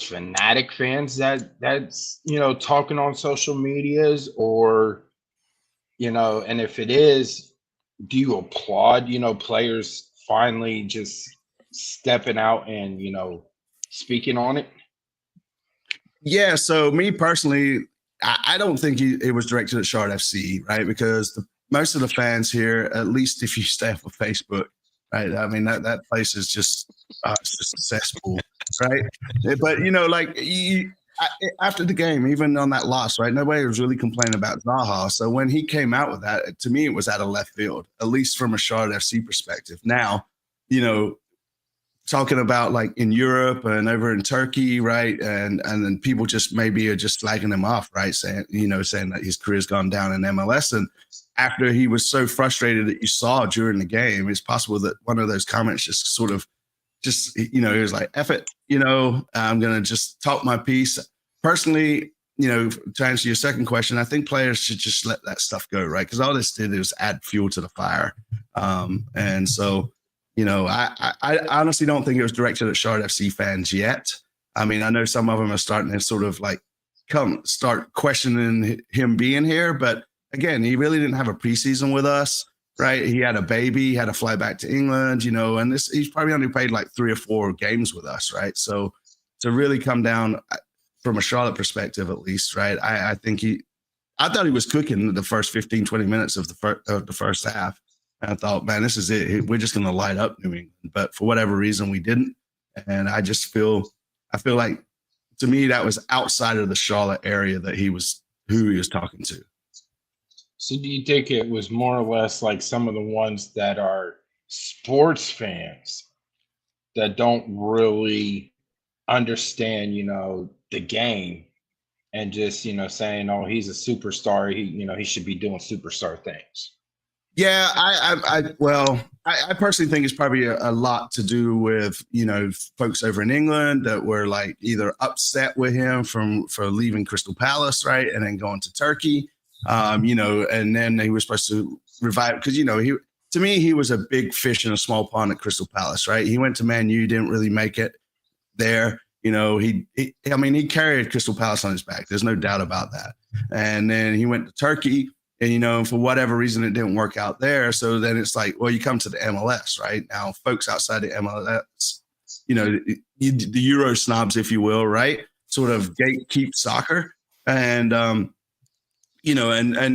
fanatic fans that's talking on social medias, or and if it is, do you applaud players finally just stepping out and speaking on it? Yeah, so me personally, I don't think it was directed at Shard FC, right? Because most of the fans here, at least if you stay up on Facebook, right? I mean, that place is just it's just a cesspool, right? But after the game, even on that loss, right? Nobody was really complaining about Zaha. So when he came out with that, to me, it was out of left field, at least from a Shard FC perspective. Now, talking about in Europe and over in Turkey, right? And then people just maybe are just slagging him off, right? Saying that his career's gone down in MLS. And after he was so frustrated that you saw during the game, it's possible that one of those comments just sort of he was like, F it, I'm going to just talk my piece. Personally, to answer your second question, I think players should just let that stuff go, right? Because all this did was add fuel to the fire. And so, I honestly don't think it was directed at Shard FC fans yet. I mean, I know some of them are starting to sort of start questioning him being here, but again, he really didn't have a preseason with us, right? He had a baby, he had to fly back to England, and he's probably only played 3 or 4 games with us, right? So to really come down from a Charlotte perspective, at least, right? I think I thought he was cooking the first 15, 20 minutes of the first half. And I thought, man, this is it. We're just going to light up New England. But for whatever reason, we didn't. And I feel like, to me, that was outside of the Charlotte area who he was talking to. So do you think it was more or less like some of the ones that are sports fans that don't really understand, the game, and just, saying, oh, he's a superstar, he should be doing superstar things? Yeah, I personally think it's probably a lot to do with, folks over in England that were either upset with him for leaving Crystal Palace, right, and then going to Turkey, and then he was supposed to revive, because to me he was a big fish in a small pond at Crystal Palace, right? He went to Man U, didn't really make it there. He carried Crystal Palace on his back. There's no doubt about that. And then he went to Turkey. And, for whatever reason, it didn't work out there. So then it's well, you come to the MLS, right? Now, folks outside the MLS the Euro snobs, if you will, right? Sort of gatekeep soccer. And, and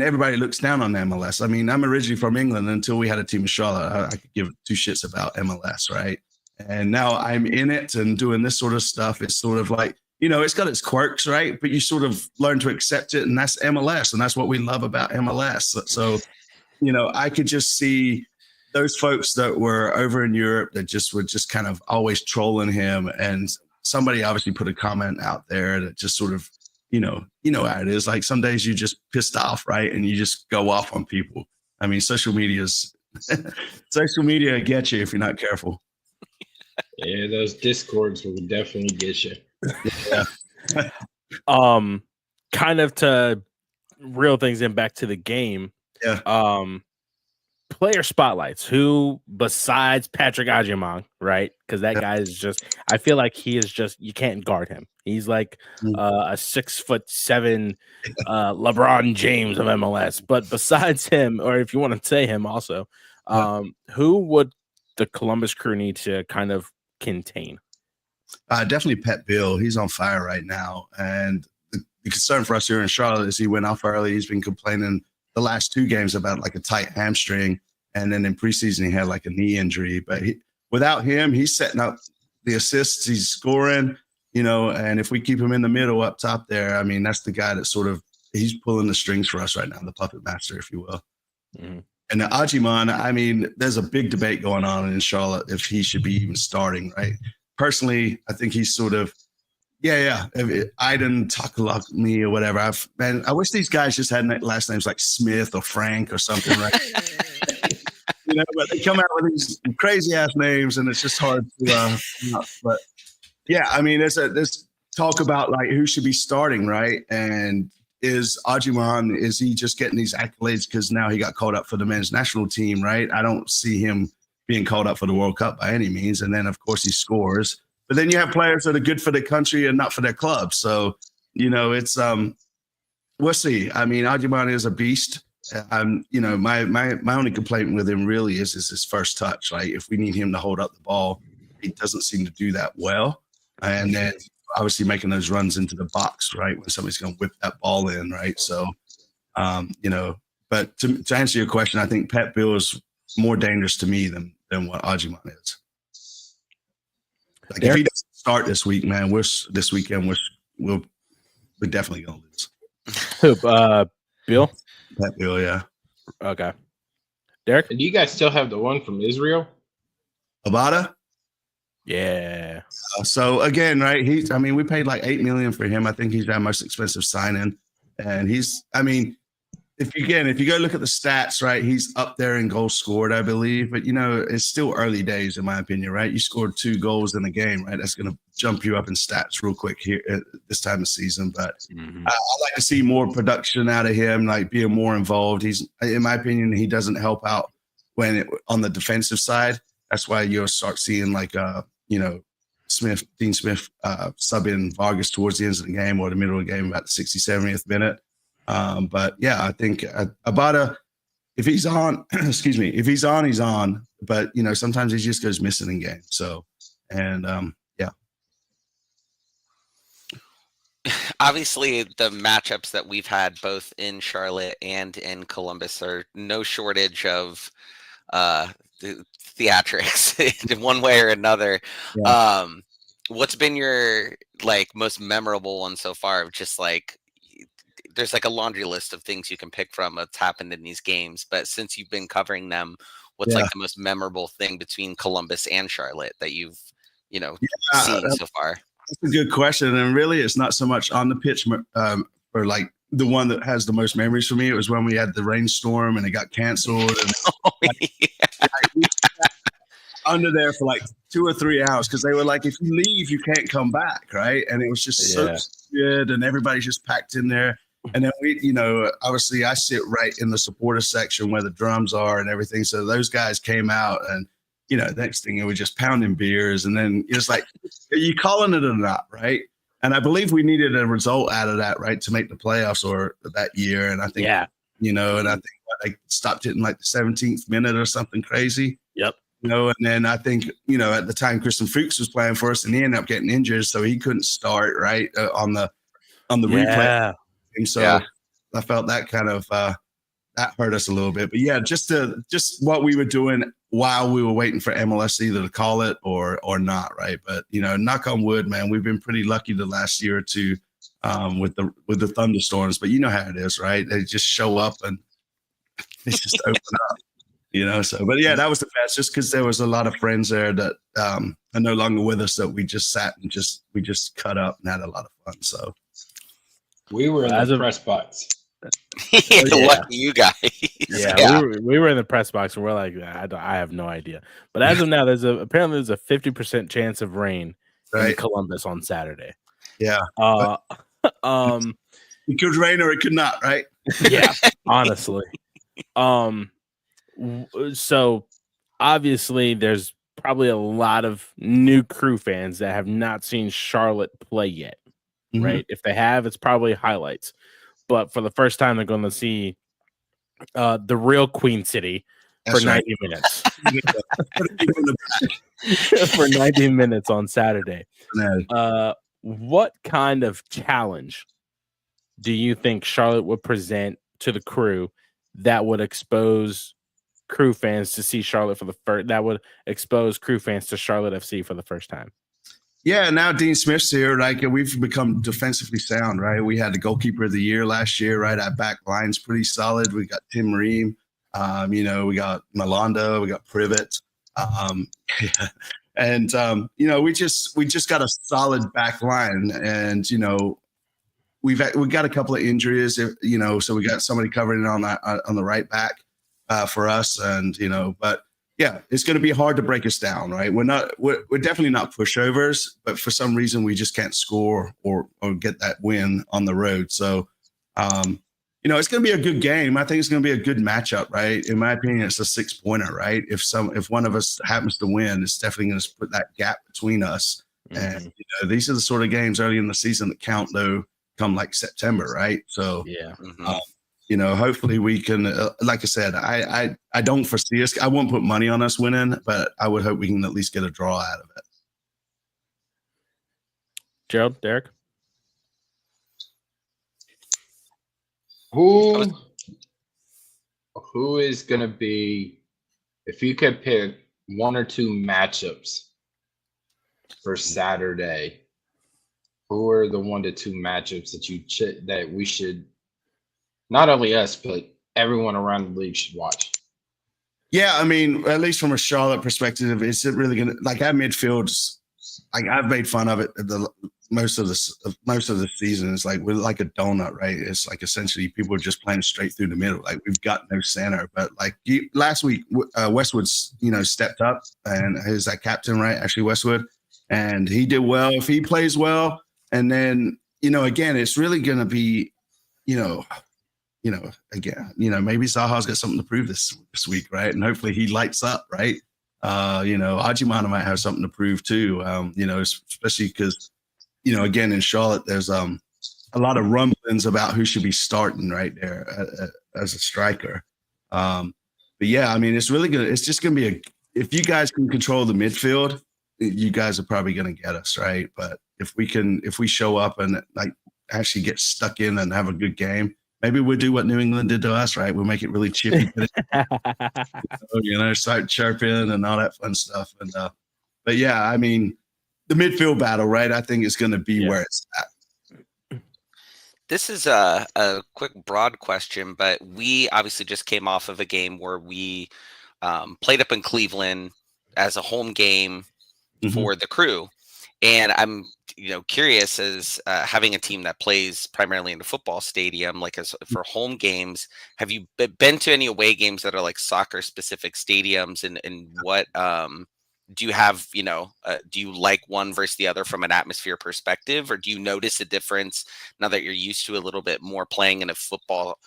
everybody looks down on MLS. I mean, I'm originally from England. Until we had a team in Charlotte, I could give two shits about MLS, right? And now I'm in it and doing this sort of stuff. It's sort of like, it's got its quirks, right? But you sort of learn to accept it, and that's MLS, and that's what we love about MLS. So, I could just see those folks that were over in Europe that were just kind of always trolling him, and somebody obviously put a comment out there that just sort of, how it is. Like some days you just pissed off, right? And you just go off on people. I mean, social media gets you if you're not careful. Yeah, those discords will definitely get you. Yeah. Kind of to reel things in back to the game. Yeah. Player spotlights. Who besides Patrick Agyemang, right? Because that guy is I feel like he is you can't guard him. He's like a 6'7" LeBron James of MLS. But besides him, or if you want to say him also, who would the Columbus Crew need to kind of contain? Definitely Pet Bill. He's on fire right now. And the concern for us here in Charlotte is he went off early. He's been complaining the last 2 games about like a tight hamstring. And then in preseason, he had like a knee injury. But without him, he's setting up the assists. He's scoring, and if we keep him in the middle up top there, I mean, that's the guy that he's pulling the strings for us right now, the puppet master, if you will. Mm-hmm. And Agyemang, I mean, there's a big debate going on in Charlotte if he should be even starting, right? Personally, I think he's sort of, Aiden Takalakmi or whatever. I wish these guys just had last names like Smith or Frank or something, right? But they come out with these crazy ass names, and it's just hard to. But yeah, I mean, there's talk about like who should be starting, right? And is Agyemang, is he just getting these accolades because now he got called up for the men's national team, right? I don't see him being called up for the World Cup by any means. And then, of course, he scores. But then you have players that are good for the country and not for their club. So, it's we'll see. I mean, Agyemang is a beast. My only complaint with him really is his first touch. Like if we need him to hold up the ball, he doesn't seem to do that well. And then obviously making those runs into the box, right, when somebody's going to whip that ball in, right? So, but to answer your question, I think Pet Bill is more dangerous to me than what Agyemang is. Like if he doesn't start this week, man, we're definitely going to lose. Bill? Pet Bill, yeah. Okay. Derik? Do you guys still have the one from Israel? Abada? Yeah. So again, right? We paid like $8 million for him. I think he's our most expensive signing, and if you go look at the stats, right? He's up there in goals scored, I believe, but it's still early days in my opinion, right? You scored 2 goals in a game, right? That's going to jump you up in stats real quick here at this time of season. But I'd like to see more production out of him, like being more involved. In my opinion, he doesn't help out on the defensive side. That's why you'll start seeing like Dean Smith sub in Vargas towards the end of the game or the middle of the game, about the 60th, 70th minute. But yeah, I think Abada, if he's on, if he's on, he's on. But sometimes he just goes missing in games. So, and yeah. Obviously, the matchups that we've had both in Charlotte and in Columbus are no shortage of theatrics in one way or another. Yeah. What's been your most memorable one so far? Just there's a laundry list of things you can pick from what's happened in these games, but since you've been covering them, what's the most memorable thing between Columbus and Charlotte that you've seen so far? That's a good question, and really it's not so much on the pitch or the one that has the most memories for me. It was when we had the rainstorm and it got canceled and under there for 2 or 3 hours because they were like, if you leave, you can't come back, right? And it was just so good, and everybody's just packed in there. And then we, obviously I sit right in the supporter section where the drums are and everything. So those guys came out and, next thing, we're just pounding beers. And then it's like, are you calling it or not, right? And I believe we needed a result out of that, right, to make the playoffs or that year. And I think, and I think they stopped it in the 17th minute or something crazy. Yep. And then I think, at the time Kristen Fuchs was playing for us and he ended up getting injured, so he couldn't start right on the replay. And so I felt that kind of that hurt us a little bit. But yeah, just what we were doing while we were waiting for MLS either to call it or not, right? But knock on wood, man, we've been pretty lucky the last year or two with the thunderstorms. But you know how it is, right? They just show up and they just open up. So, but yeah, that was the best, just because there was a lot of friends there that are no longer with us, that we just sat and we just cut up and had a lot of fun. So we were in the press box. Lucky you guys. Yeah. We were in the press box and we're like, I have no idea. But as of now, apparently there's a 50% chance of rain in Columbus on Saturday. Yeah. It could rain or it could not, right? Yeah, honestly. So obviously there's probably a lot of new Crew fans that have not seen Charlotte play yet, right? If they have, it's probably highlights. But for the first time, they're going to see the real Queen City for 90 minutes. For 90 minutes on Saturday. What kind of challenge do you think Charlotte would present to the Crew that would expose Crew fans to see Charlotte that would expose Crew fans to Charlotte FC for the first time? Yeah, now Dean Smith's here. Like, we've become defensively sound, right? We had the goalkeeper of the year last year, right? Our back line's pretty solid. We got Tim Ream, we got Malando, we got Privet, and we just got a solid back line, and we got a couple of injuries, so we got somebody covering it on the right back for us, and but. Yeah, it's going to be hard to break us down, right? We're definitely not pushovers, but for some reason we just can't score or get that win on the road. So, it's going to be a good game. I think it's going to be a good matchup, right? In my opinion, it's a 6-pointer, right? If one of us happens to win, it's definitely going to put that gap between us. And these are the sort of games early in the season that count, though, come like September, right? So, yeah. Hopefully we can, like I said, I don't foresee us. I won't put money on us winning, but I would hope we can at least get a draw out of it. Jerald, Derik? Who is going to be, if you could pick one or two matchups for Saturday, who are the 1 to 2 matchups that we should, not only us, but everyone around the league should watch? Yeah, I mean, at least from a Charlotte perspective, is it really going to, like, our midfield's, like, I've made fun of it most of the season. It's like, we're like a donut, right? It's like essentially people are just playing straight through the middle. Like, we've got no center. But like last week, Westwood's, stepped up, and he's that captain, right? Actually, Westwood. And he did well. If he plays well, and then, again, it's really going to be, again, maybe Zaha's got something to prove this week, right? And hopefully he lights up, right? Ajimana might have something to prove too, especially because, again, in Charlotte, there's a lot of rumblings about who should be starting right there as a striker. But yeah, I mean, it's really good. It's just going to be if you guys can control the midfield, you guys are probably going to get us, right? But if we show up and like actually get stuck in and have a good game, maybe we'll do what New England did to us, right? We'll make it really chippy, start chirping and all that fun stuff. And but yeah, I mean, the midfield battle, right? I think is going to be where it's at. This is a quick, broad question, but we obviously just came off of a game where we played up in Cleveland as a home game for the Crew. And I'm, curious, as having a team that plays primarily in a football stadium, like as for home games, have you been to any away games that are like soccer specific stadiums? And what do you have, do you like one versus the other from an atmosphere perspective? Or do you notice a difference now that you're used to a little bit more playing in a football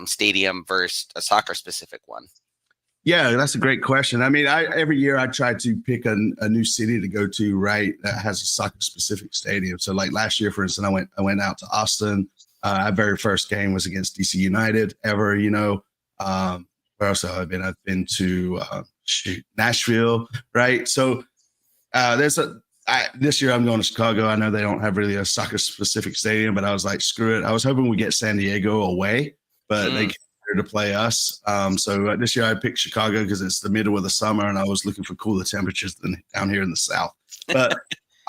stadium versus a soccer specific one? Yeah, that's a great question. I mean, every year I try to pick a new city to go to, right, that has a soccer-specific stadium. So, like last year, for instance, I went out to Arfsten. Our very first game was against DC United ever, Where else have I been? I've been to Nashville, right? So this year I'm going to Chicago. I know they don't have really a soccer specific stadium, but I was like, screw it. I was hoping we get San Diego away, but they came here to play us. So this year I picked Chicago because it's the middle of the summer and I was looking for cooler temperatures than down here in the South. But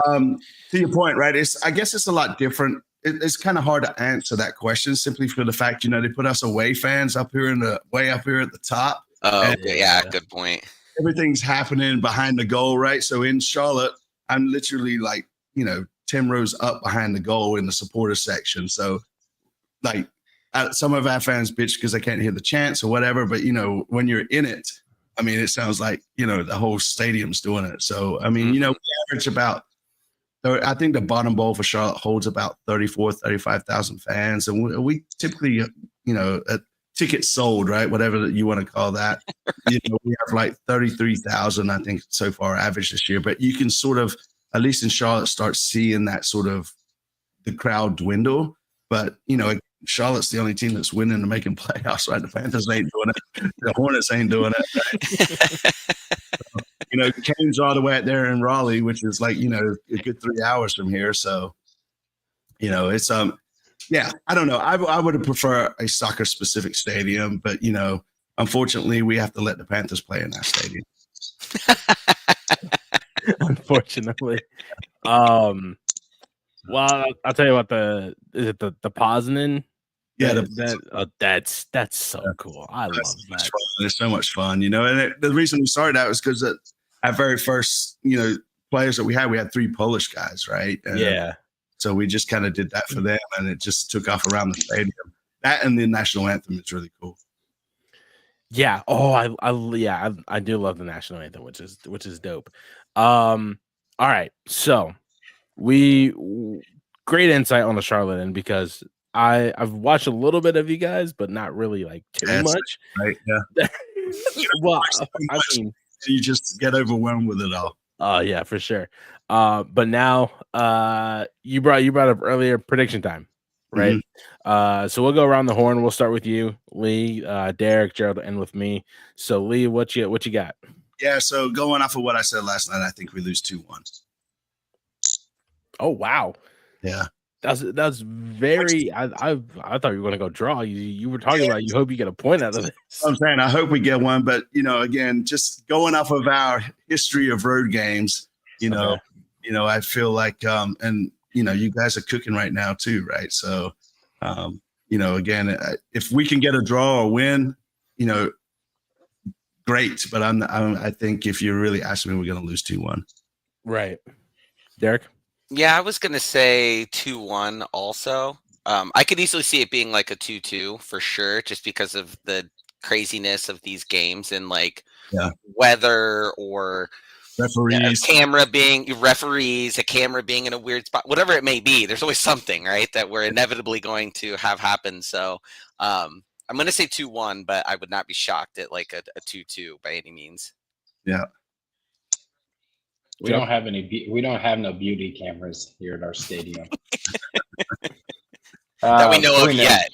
to your point, right? I guess it's a lot different. It's kind of hard to answer that question simply for the fact, they put us away fans way up here at the top. Oh, yeah, good point. Everything's happening behind the goal, right? So in Charlotte, I'm literally like, 10 rows up behind the goal in the supporter section. So like some of our fans bitch because they can't hear the chants or whatever. But, when you're in it, I mean, it sounds like, the whole stadium's doing it. So, I mean, we average about, I think the bottom bowl for Charlotte holds about 35,000 fans. And we typically, tickets sold, right? Whatever you want to call that. We have like 33,000, I think, so far average this year. But you can sort of, at least in Charlotte, start seeing that sort of the crowd dwindle. But, Charlotte's the only team that's winning and making playoffs, right? The Panthers ain't doing it. The Hornets ain't doing it. Right? Canes all the way out there in Raleigh, which is like, a good 3 hours from here. So, it's yeah, I don't know. I would have preferred a soccer specific stadium, but unfortunately, we have to let the Panthers play in that stadium. Unfortunately, well, I'll tell you what. Is it the Poznan? Yeah, that's so cool. I love that. It's so much fun, and the reason we started out was because our very first, players that we had 3 Polish guys, right? And so we just kind of did that for them, and it just took off around the stadium. That and the national anthem is really cool. Yeah. Oh, I do love the national anthem, which is dope. All right. So great insight on the Charlotte end because I've watched a little bit of you guys, but not really like too much. Right. Yeah. Well, I mean, you just get overwhelmed with it all. Oh yeah, for sure. But now you brought up earlier prediction time, right? Mm-hmm. So we'll go around the horn. We'll start with you, Lee, Derik, Jerald, and with me. So Lee, what you got? Yeah, so going off of what I said last night, I think we lose 2-1. Oh wow. Yeah. That's very. I thought you were going to go draw. You were talking about you hope you get a point out of this. I'm saying I hope we get one, but again, just going off of our history of road games, I feel like and you guys are cooking right now too, right? So, again, if we can get a draw or win, great. But I think if you're really asking me, we're going to lose 2-1. Right, Derik. Yeah, I was going to say 2-1 also. I could easily see it being like a 2-2 for sure, just because of the craziness of these games and like weather or referees, a camera being in a weird spot, whatever it may be. There's always something, right, that we're inevitably going to have happen. So I'm going to say 2-1, but I would not be shocked at like a 2-2 by any means. Yeah. We don't have no beauty cameras here at our stadium. That we know of yet.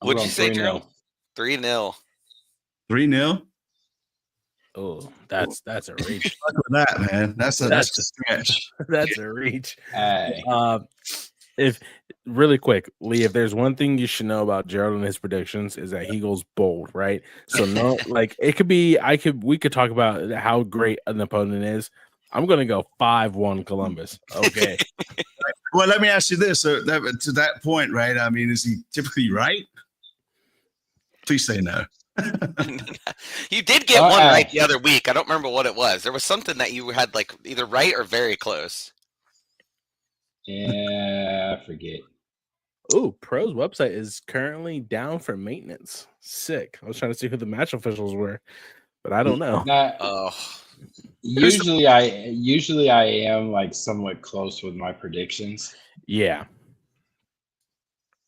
What'd you say, Jerald? 3-0. 3-0? Oh, that's a reach. Look at that, man. That's a stretch. That's a reach. If really quick, Lee, if there's one thing you should know about Jerald and his predictions is that he goes bold, right? So no, like it could be, we could talk about how great an opponent is. I'm gonna go 5-1 Columbus. Okay. Well, let me ask you this. So to that point, right? I mean, is he typically right? Please say no. You did get one right the other week. I don't remember what it was. There was something that you had like either right or very close. Yeah, I forget. Oh, Pro's website is currently down for maintenance. Sick. I was trying to see who the match officials were, but I don't know. Usually I am like somewhat close with my predictions. Yeah.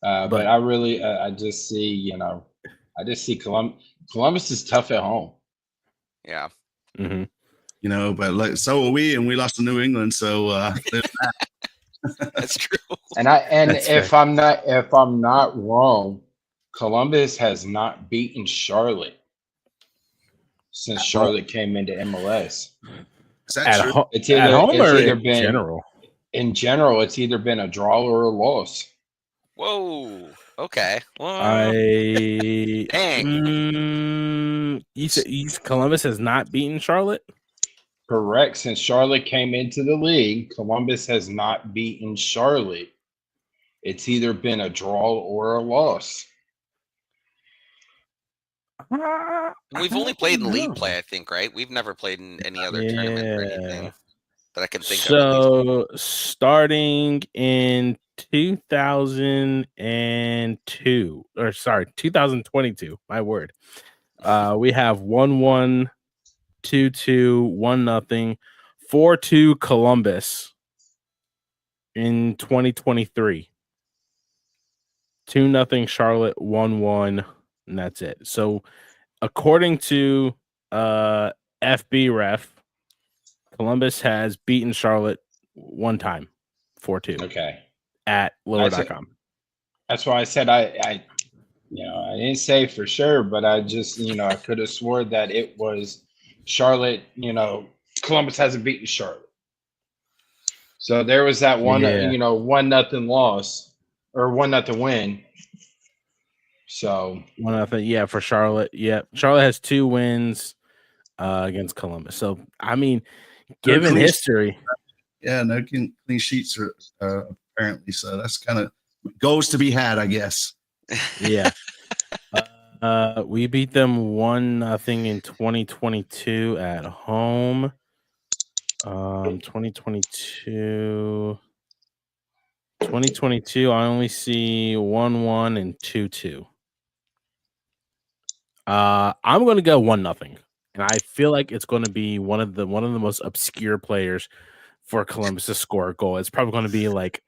But I really I just see, Columbus is tough at home. Yeah. Mm-hmm. But like so are we, and we lost to New England, so that's true. And if I'm not wrong, Columbus has not beaten Charlotte since Charlotte came into MLS. Is that At, true? It's at either home it's or either in been general? in general. It's either been a draw or a loss. Whoa. Okay. Well, I dang. you said Columbus has not beaten Charlotte. Correct. Since Charlotte came into the league, Columbus has not beaten Charlotte. It's either been a draw or a loss. We've only played in league play, I think, right? We've never played in any other tournament or anything that I can think of. At least. So starting in 2002, or sorry, 2022. My word. We have 1-1, 2-2, 1-0, 4-2 Columbus in 2023. 2-0 Charlotte, 1-1, and that's it. So according to FB Ref, Columbus has beaten Charlotte one time, 4-2. Okay. At lower.com. That's why I said I didn't say for sure, but I just, I could have swore that it was Charlotte, Columbus hasn't beaten Charlotte. So there was that one, 1-0 loss or 1-0 win. So 1-0, yeah, for Charlotte. Yeah. Charlotte has 2 wins against Columbus. So I mean, given history. Yeah, no clean sheets are apparently, so that's kind of goals to be had, I guess. Yeah. We beat them 1-0 in 2022 at home. 2022, I only see 1-1 and 2-2. I'm gonna go 1-0, and I feel like it's going to be one of the most obscure players for Columbus to score a goal. It's probably going to be like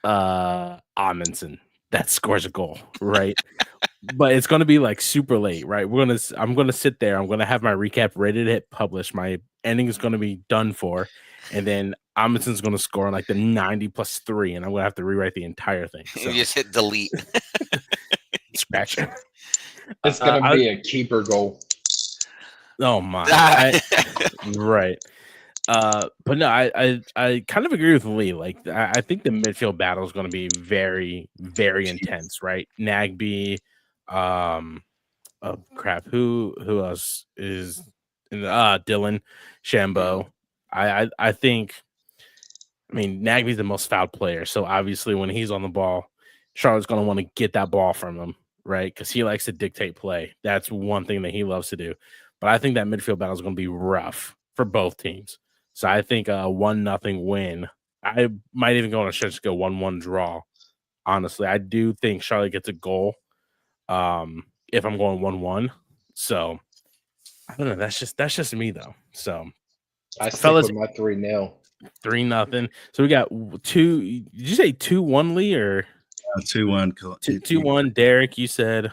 Amundsen that scores a goal, right? But it's going to be like super late, right? I'm going to sit there. I'm going to have my recap ready to hit publish. My ending is going to be done for, and then Amundsen's going to score on like the 90+3, and I'm going to have to rewrite the entire thing. So. You just hit delete. Scratch it. It's going to be a keeper goal. Oh my! Right. But no, I kind of agree with Lee. Like, I think the midfield battle is going to be very, very intense, right? Nagby, oh crap, who else is in the Dylan Shambo? I think, I mean, Nagby's the most fouled player, so obviously when he's on the ball, Charlotte's going to want to get that ball from him, right? Because he likes to dictate play. That's one thing that he loves to do. But I think that midfield battle is going to be rough for both teams. So I think a 1-0 win. I might even go on a stretch to go 1-1 draw. Honestly, I do think Charlotte gets a goal. If I'm going 1-1, so I don't know. That's just me though. So I stick with my 3-0. 3-0. So we got 2. Did you say 2-1, Lee, or 2-1? 2-1. Derik, you said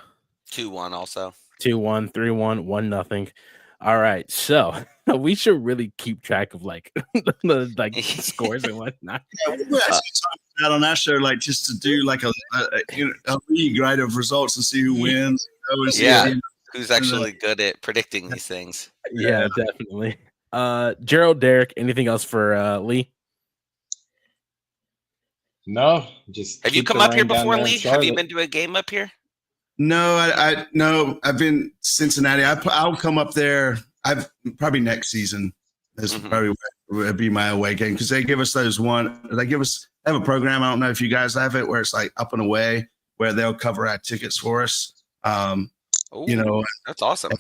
2-1 also. 2-1, 3-1, 1-0. All right, so we should really keep track of like the scores and whatnot. Yeah, we're actually talking about on our show, like just to do like a league, right, of results and see who wins. Who's actually good at predicting these things? Yeah, definitely. Jerald, Derik, anything else for Lee? No, just have you come up here before, Lee? Have you been to a game up here? No, no. I've been Cincinnati. I'll come up there. I've probably next season. This probably would be my away game because they give us they have a program. I don't know if you guys have it where it's like up and away where they'll cover our tickets for us. That's awesome.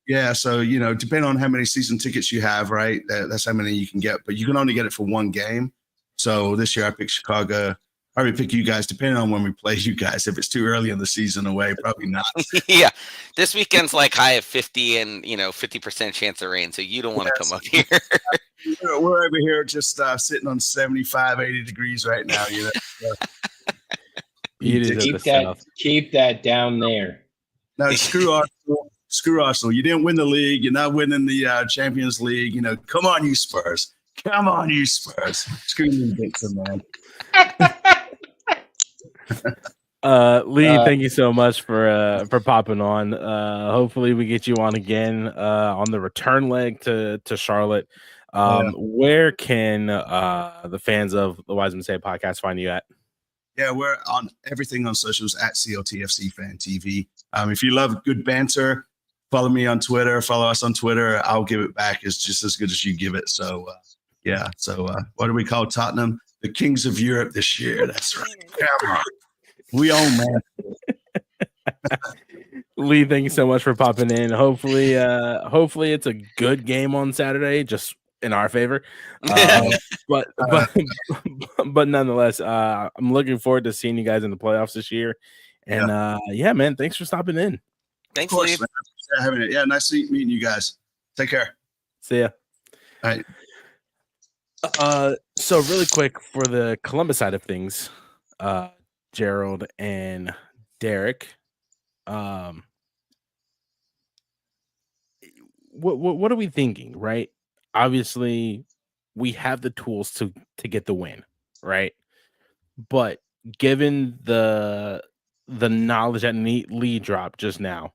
Yeah, so depending on how many season tickets you have, right? That's how many you can get, but you can only get it for one game. So this year I picked Chicago. Probably pick you guys, depending on when we play you guys. If it's too early in the season away, probably not. Yeah, this weekend's like high of 50 and 50% chance of rain, so you don't want to come up here. We're over here just sitting on 75, 80 degrees right now. Keep that down there. No, screw Arsenal. Screw Arsenal. You didn't win the league. You're not winning the Champions League. Come on, you Spurs. Come on, you Spurs. Screw you, Dixon, man. Lee, thank you so much for popping on. Hopefully we get you on again on the return leg to Charlotte. Where can the fans of the Wisemen Say podcast find you at? Yeah, we're on everything on socials at COTFC Fan TV. If you love good banter, follow me on Twitter. Follow us on Twitter. I'll give it back. It's just as good as you give it. So, yeah. So, what do we call Tottenham? The Kings of Europe this year. That's right. Come on. We own, man. Lee, thank you so much for popping in. Hopefully it's a good game on Saturday, just in our favor. But nonetheless, I'm looking forward to seeing you guys in the playoffs this year. And yeah, man, thanks for stopping in. Thanks, Lee. Yeah, nice meeting you guys. Take care. See ya. All right. So really quick for the Columbus side of things, Jerald and Derik, what are we thinking, right? Obviously, we have the tools to get the win, right? But given the knowledge that Lee dropped just now,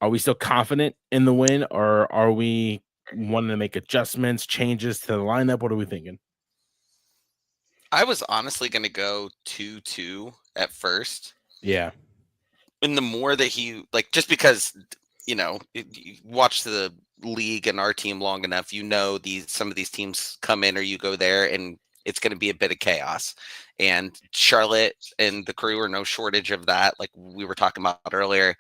are we still confident in the win, or are we wanting to make adjustments, changes to the lineup? What are we thinking? I was honestly going to go 2-2 at first. Yeah. And the more that just because, you watch the league and our team long enough, some of these teams come in or you go there and it's going to be a bit of chaos. And Charlotte and the Crew are no shortage of that, like we were talking about earlier.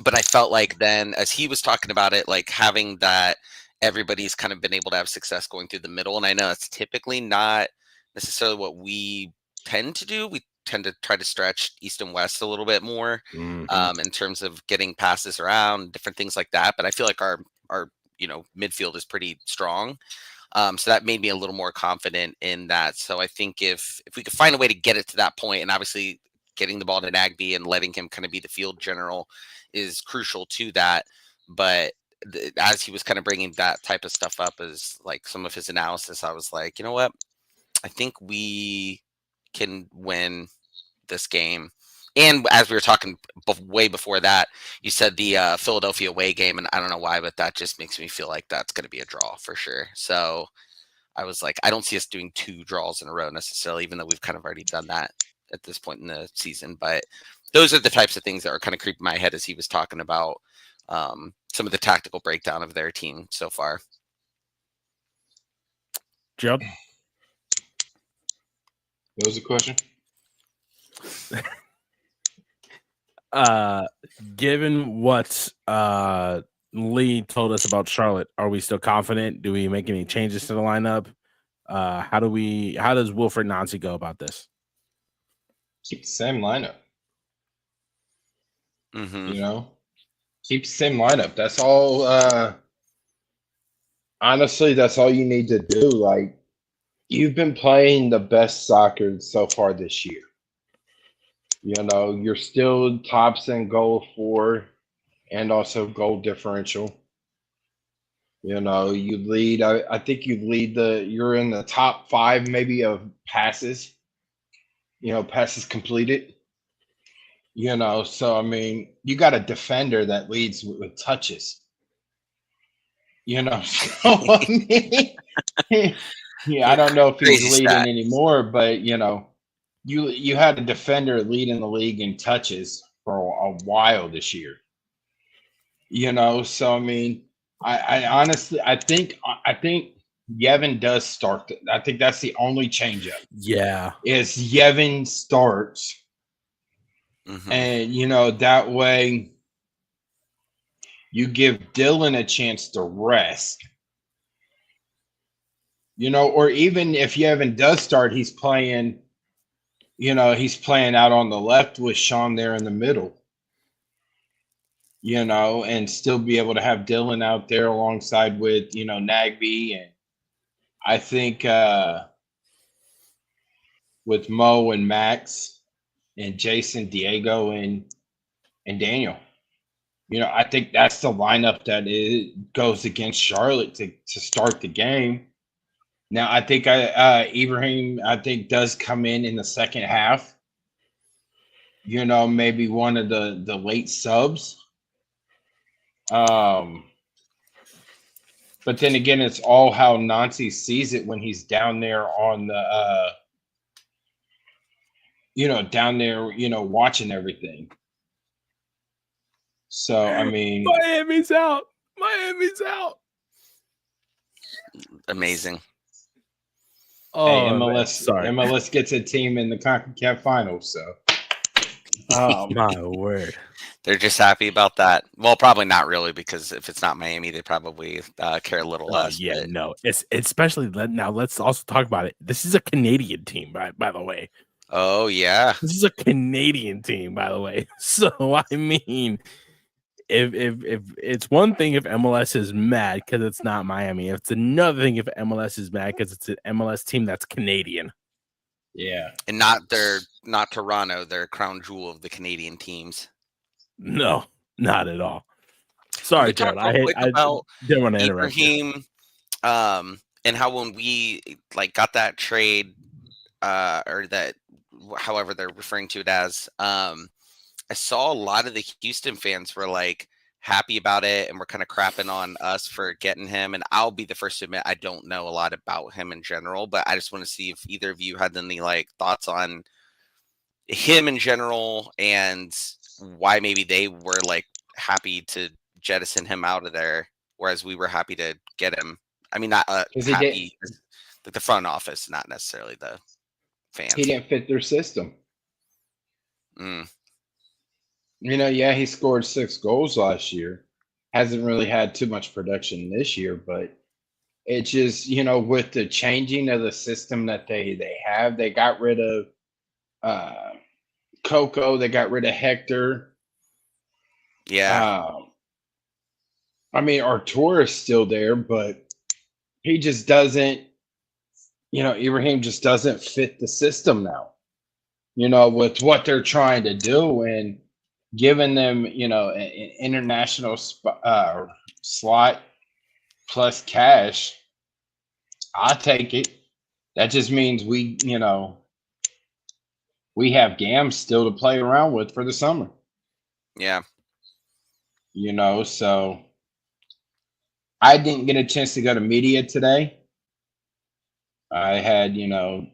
But I felt like then, as he was talking about it, like having that everybody's kind of been able to have success going through the middle. And I know it's typically not necessarily what we tend to do. We tend to try to stretch east and west a little bit more in terms of getting passes around, different things like that. But I feel like our midfield is pretty strong. So that made me a little more confident in that. So I think if we could find a way to get it to that point, and obviously getting the ball to Nagby and letting him kind of be the field general is crucial to that. But as he was kind of bringing that type of stuff up as like some of his analysis, I was like, you know what? I think we can win this game. And as we were talking way before that, you said the Philadelphia away game, and I don't know why, but that just makes me feel like that's going to be a draw for sure. So I was like, I don't see us doing 2 draws in a row necessarily, even though we've kind of already done that at this point in the season. But those are the types of things that are kind of creeping my head as he was talking about some of the tactical breakdown of their team so far. Jerald? What was the question? Given what Lee told us about Charlotte, are we still confident? Do we make any changes to the lineup? How does Wilfred Nancy go about this? Keep the same lineup. Mm-hmm. Keep the same lineup. That's all. Honestly, that's all you need to do. Like, you've been playing the best soccer so far this year. You're still tops in goal for and also goal differential. You lead. I think you lead you're in the top 5 maybe of passes. Passes completed. So I mean, you got a defender that leads with touches. So I mean, yeah, I don't know if he's leading anymore, but you had a defender leading the league in touches for a while this year. So I mean, I honestly, I think Yevon does start. I think that's the only change up. Yeah, is Yevon starts, and that way you give Dylan a chance to rest. Or even if Yevon does start, he's playing. He's playing out on the left with Sean there in the middle. And still be able to have Dylan out there alongside with, Nagby. And I think with Mo and Max and Jason, Diego, and Daniel, I think that's the lineup that goes against Charlotte to start the game. Now, I think Ibrahim, does come in the second half maybe one of the late subs. But then again, it's all how Nancy sees it when he's down there on the down there, watching everything. So I mean, Miami's out. Miami's out. Amazing. Oh, hey, man, MLS, sorry. MLS gets a team in the CONCACAF finals. So, My word. They're just happy about that. Well, probably not really, because if it's not Miami, they probably care a little less. Yeah, but no. It's especially now. Let's also talk about it. This is a Canadian team, by the way. Oh yeah, This is a Canadian team, by the way. So I mean, if it's one thing if MLS is mad because it's not Miami, it's another thing if MLS is mad because it's an MLS team that's Canadian. yeah. and not Toronto. They're crown jewel of the Canadian teams. No, not at all. Sorry, Can we talk Jerald. real quick about didn't want to interrupt you. Ibrahim, and how when we got that trade, or that, however they're referring to it as, I saw a lot of the Houston fans were happy about it, and we're kind of crapping on us for getting him. And I'll be the first to admit I don't know a lot about him in general, but I just want to see if either of you had any thoughts on him in general and why maybe they were happy to jettison him out of there, whereas we were happy to get him. I mean, not happy, the front office, not necessarily the fans. He didn't fit their system. Mm. Yeah, he scored 6 goals last year. Hasn't really had too much production this year, but it just, with the changing of the system that they have, they got rid of Coco, they got rid of Hector. Yeah. I mean, Artur is still there, but he just doesn't, Ibrahim just doesn't fit the system now, with what they're trying to do, and giving them, an international slot plus cash. I take it. That just means we have Gams still to play around with for the summer. Yeah. So I didn't get a chance to go to media today. I had, a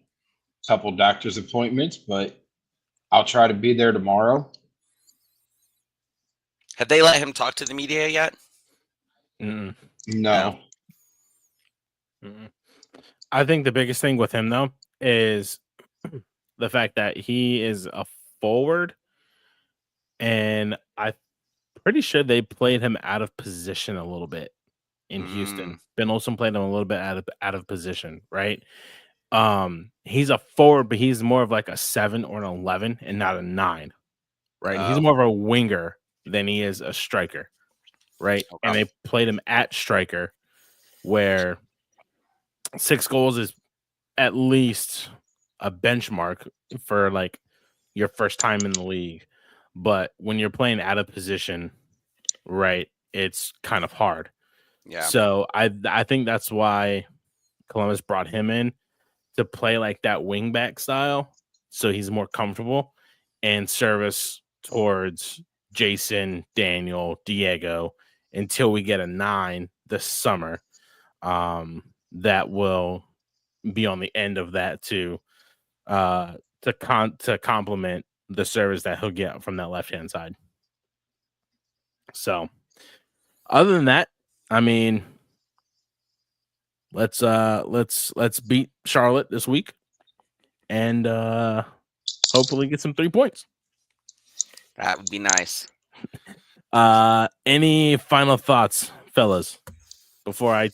couple doctor's appointments, but I'll try to be there tomorrow. Have they let him talk to the media yet? Mm-mm. No. Mm-mm. I think the biggest thing with him, though, is the fact that he is a forward, and I'm pretty sure they played him out of position a little bit in Houston. Ben Olsen played him a little bit out of position, right? He's a forward, but he's more of a 7 or an 11 and not a 9, right? He's more of a winger than he is a striker, right? Okay. And they played him at striker, where 6 goals is at least a benchmark for your first time in the league. But when you're playing out of position, right, it's kind of hard. Yeah. So I think that's why Columbus brought him in to play that wingback style, so he's more comfortable and service towards Jason, Daniel, Diego until we get a 9 this summer. That will be on the end of that to complement the service that he'll get from that left-hand side. So other than that, I mean, let's beat Charlotte this week and hopefully get some 3 points. That would be nice. Any final thoughts, fellas, before I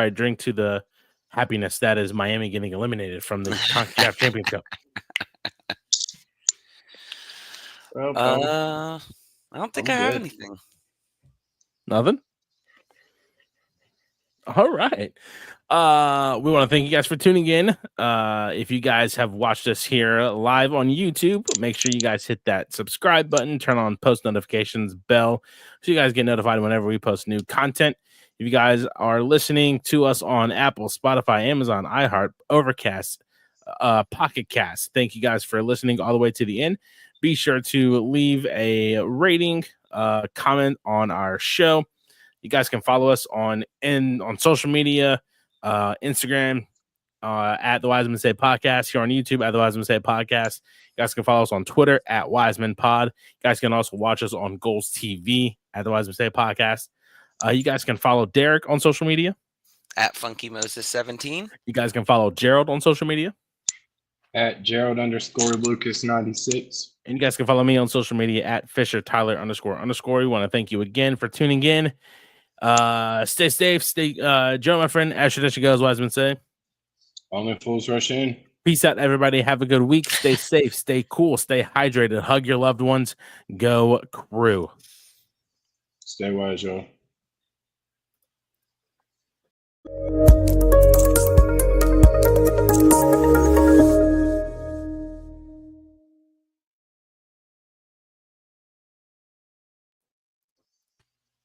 drink to the happiness that is Miami getting eliminated from the CONCACAF Championship? I don't think I have anything. Nothing? All right. We want to thank you guys for tuning in. If you guys have watched us here live on YouTube, make sure you guys hit that subscribe button, turn on post notifications bell so you guys get notified whenever we post new content. If you guys are listening to us on Apple, Spotify, Amazon, iHeart, Overcast, Pocket Cast. Thank you guys for listening all the way to the end. Be sure to leave a rating, comment on our show. You guys can follow us on social media, Instagram, at the Wisemen Say Podcast, here on YouTube at the Wisemen Say Podcast. You guys can follow us on Twitter at Wiseman Pod. You guys can also watch us on Goals TV at the Wisemen Say Podcast. You guys can follow Derik on social media at Funky Moses 17. You guys can follow Jerald on social media at Jerald_Lucas96. And you guys can follow me on social media at Fisher_Tyler__. We want to thank you again for tuning in. Stay safe. Stay, Joe, my friend. As tradition goes, Wiseman say, only fools rush in. Peace out, everybody. Have a good week. Stay safe. Stay cool. Stay hydrated. Hug your loved ones. Go Crew. Stay wise, y'all.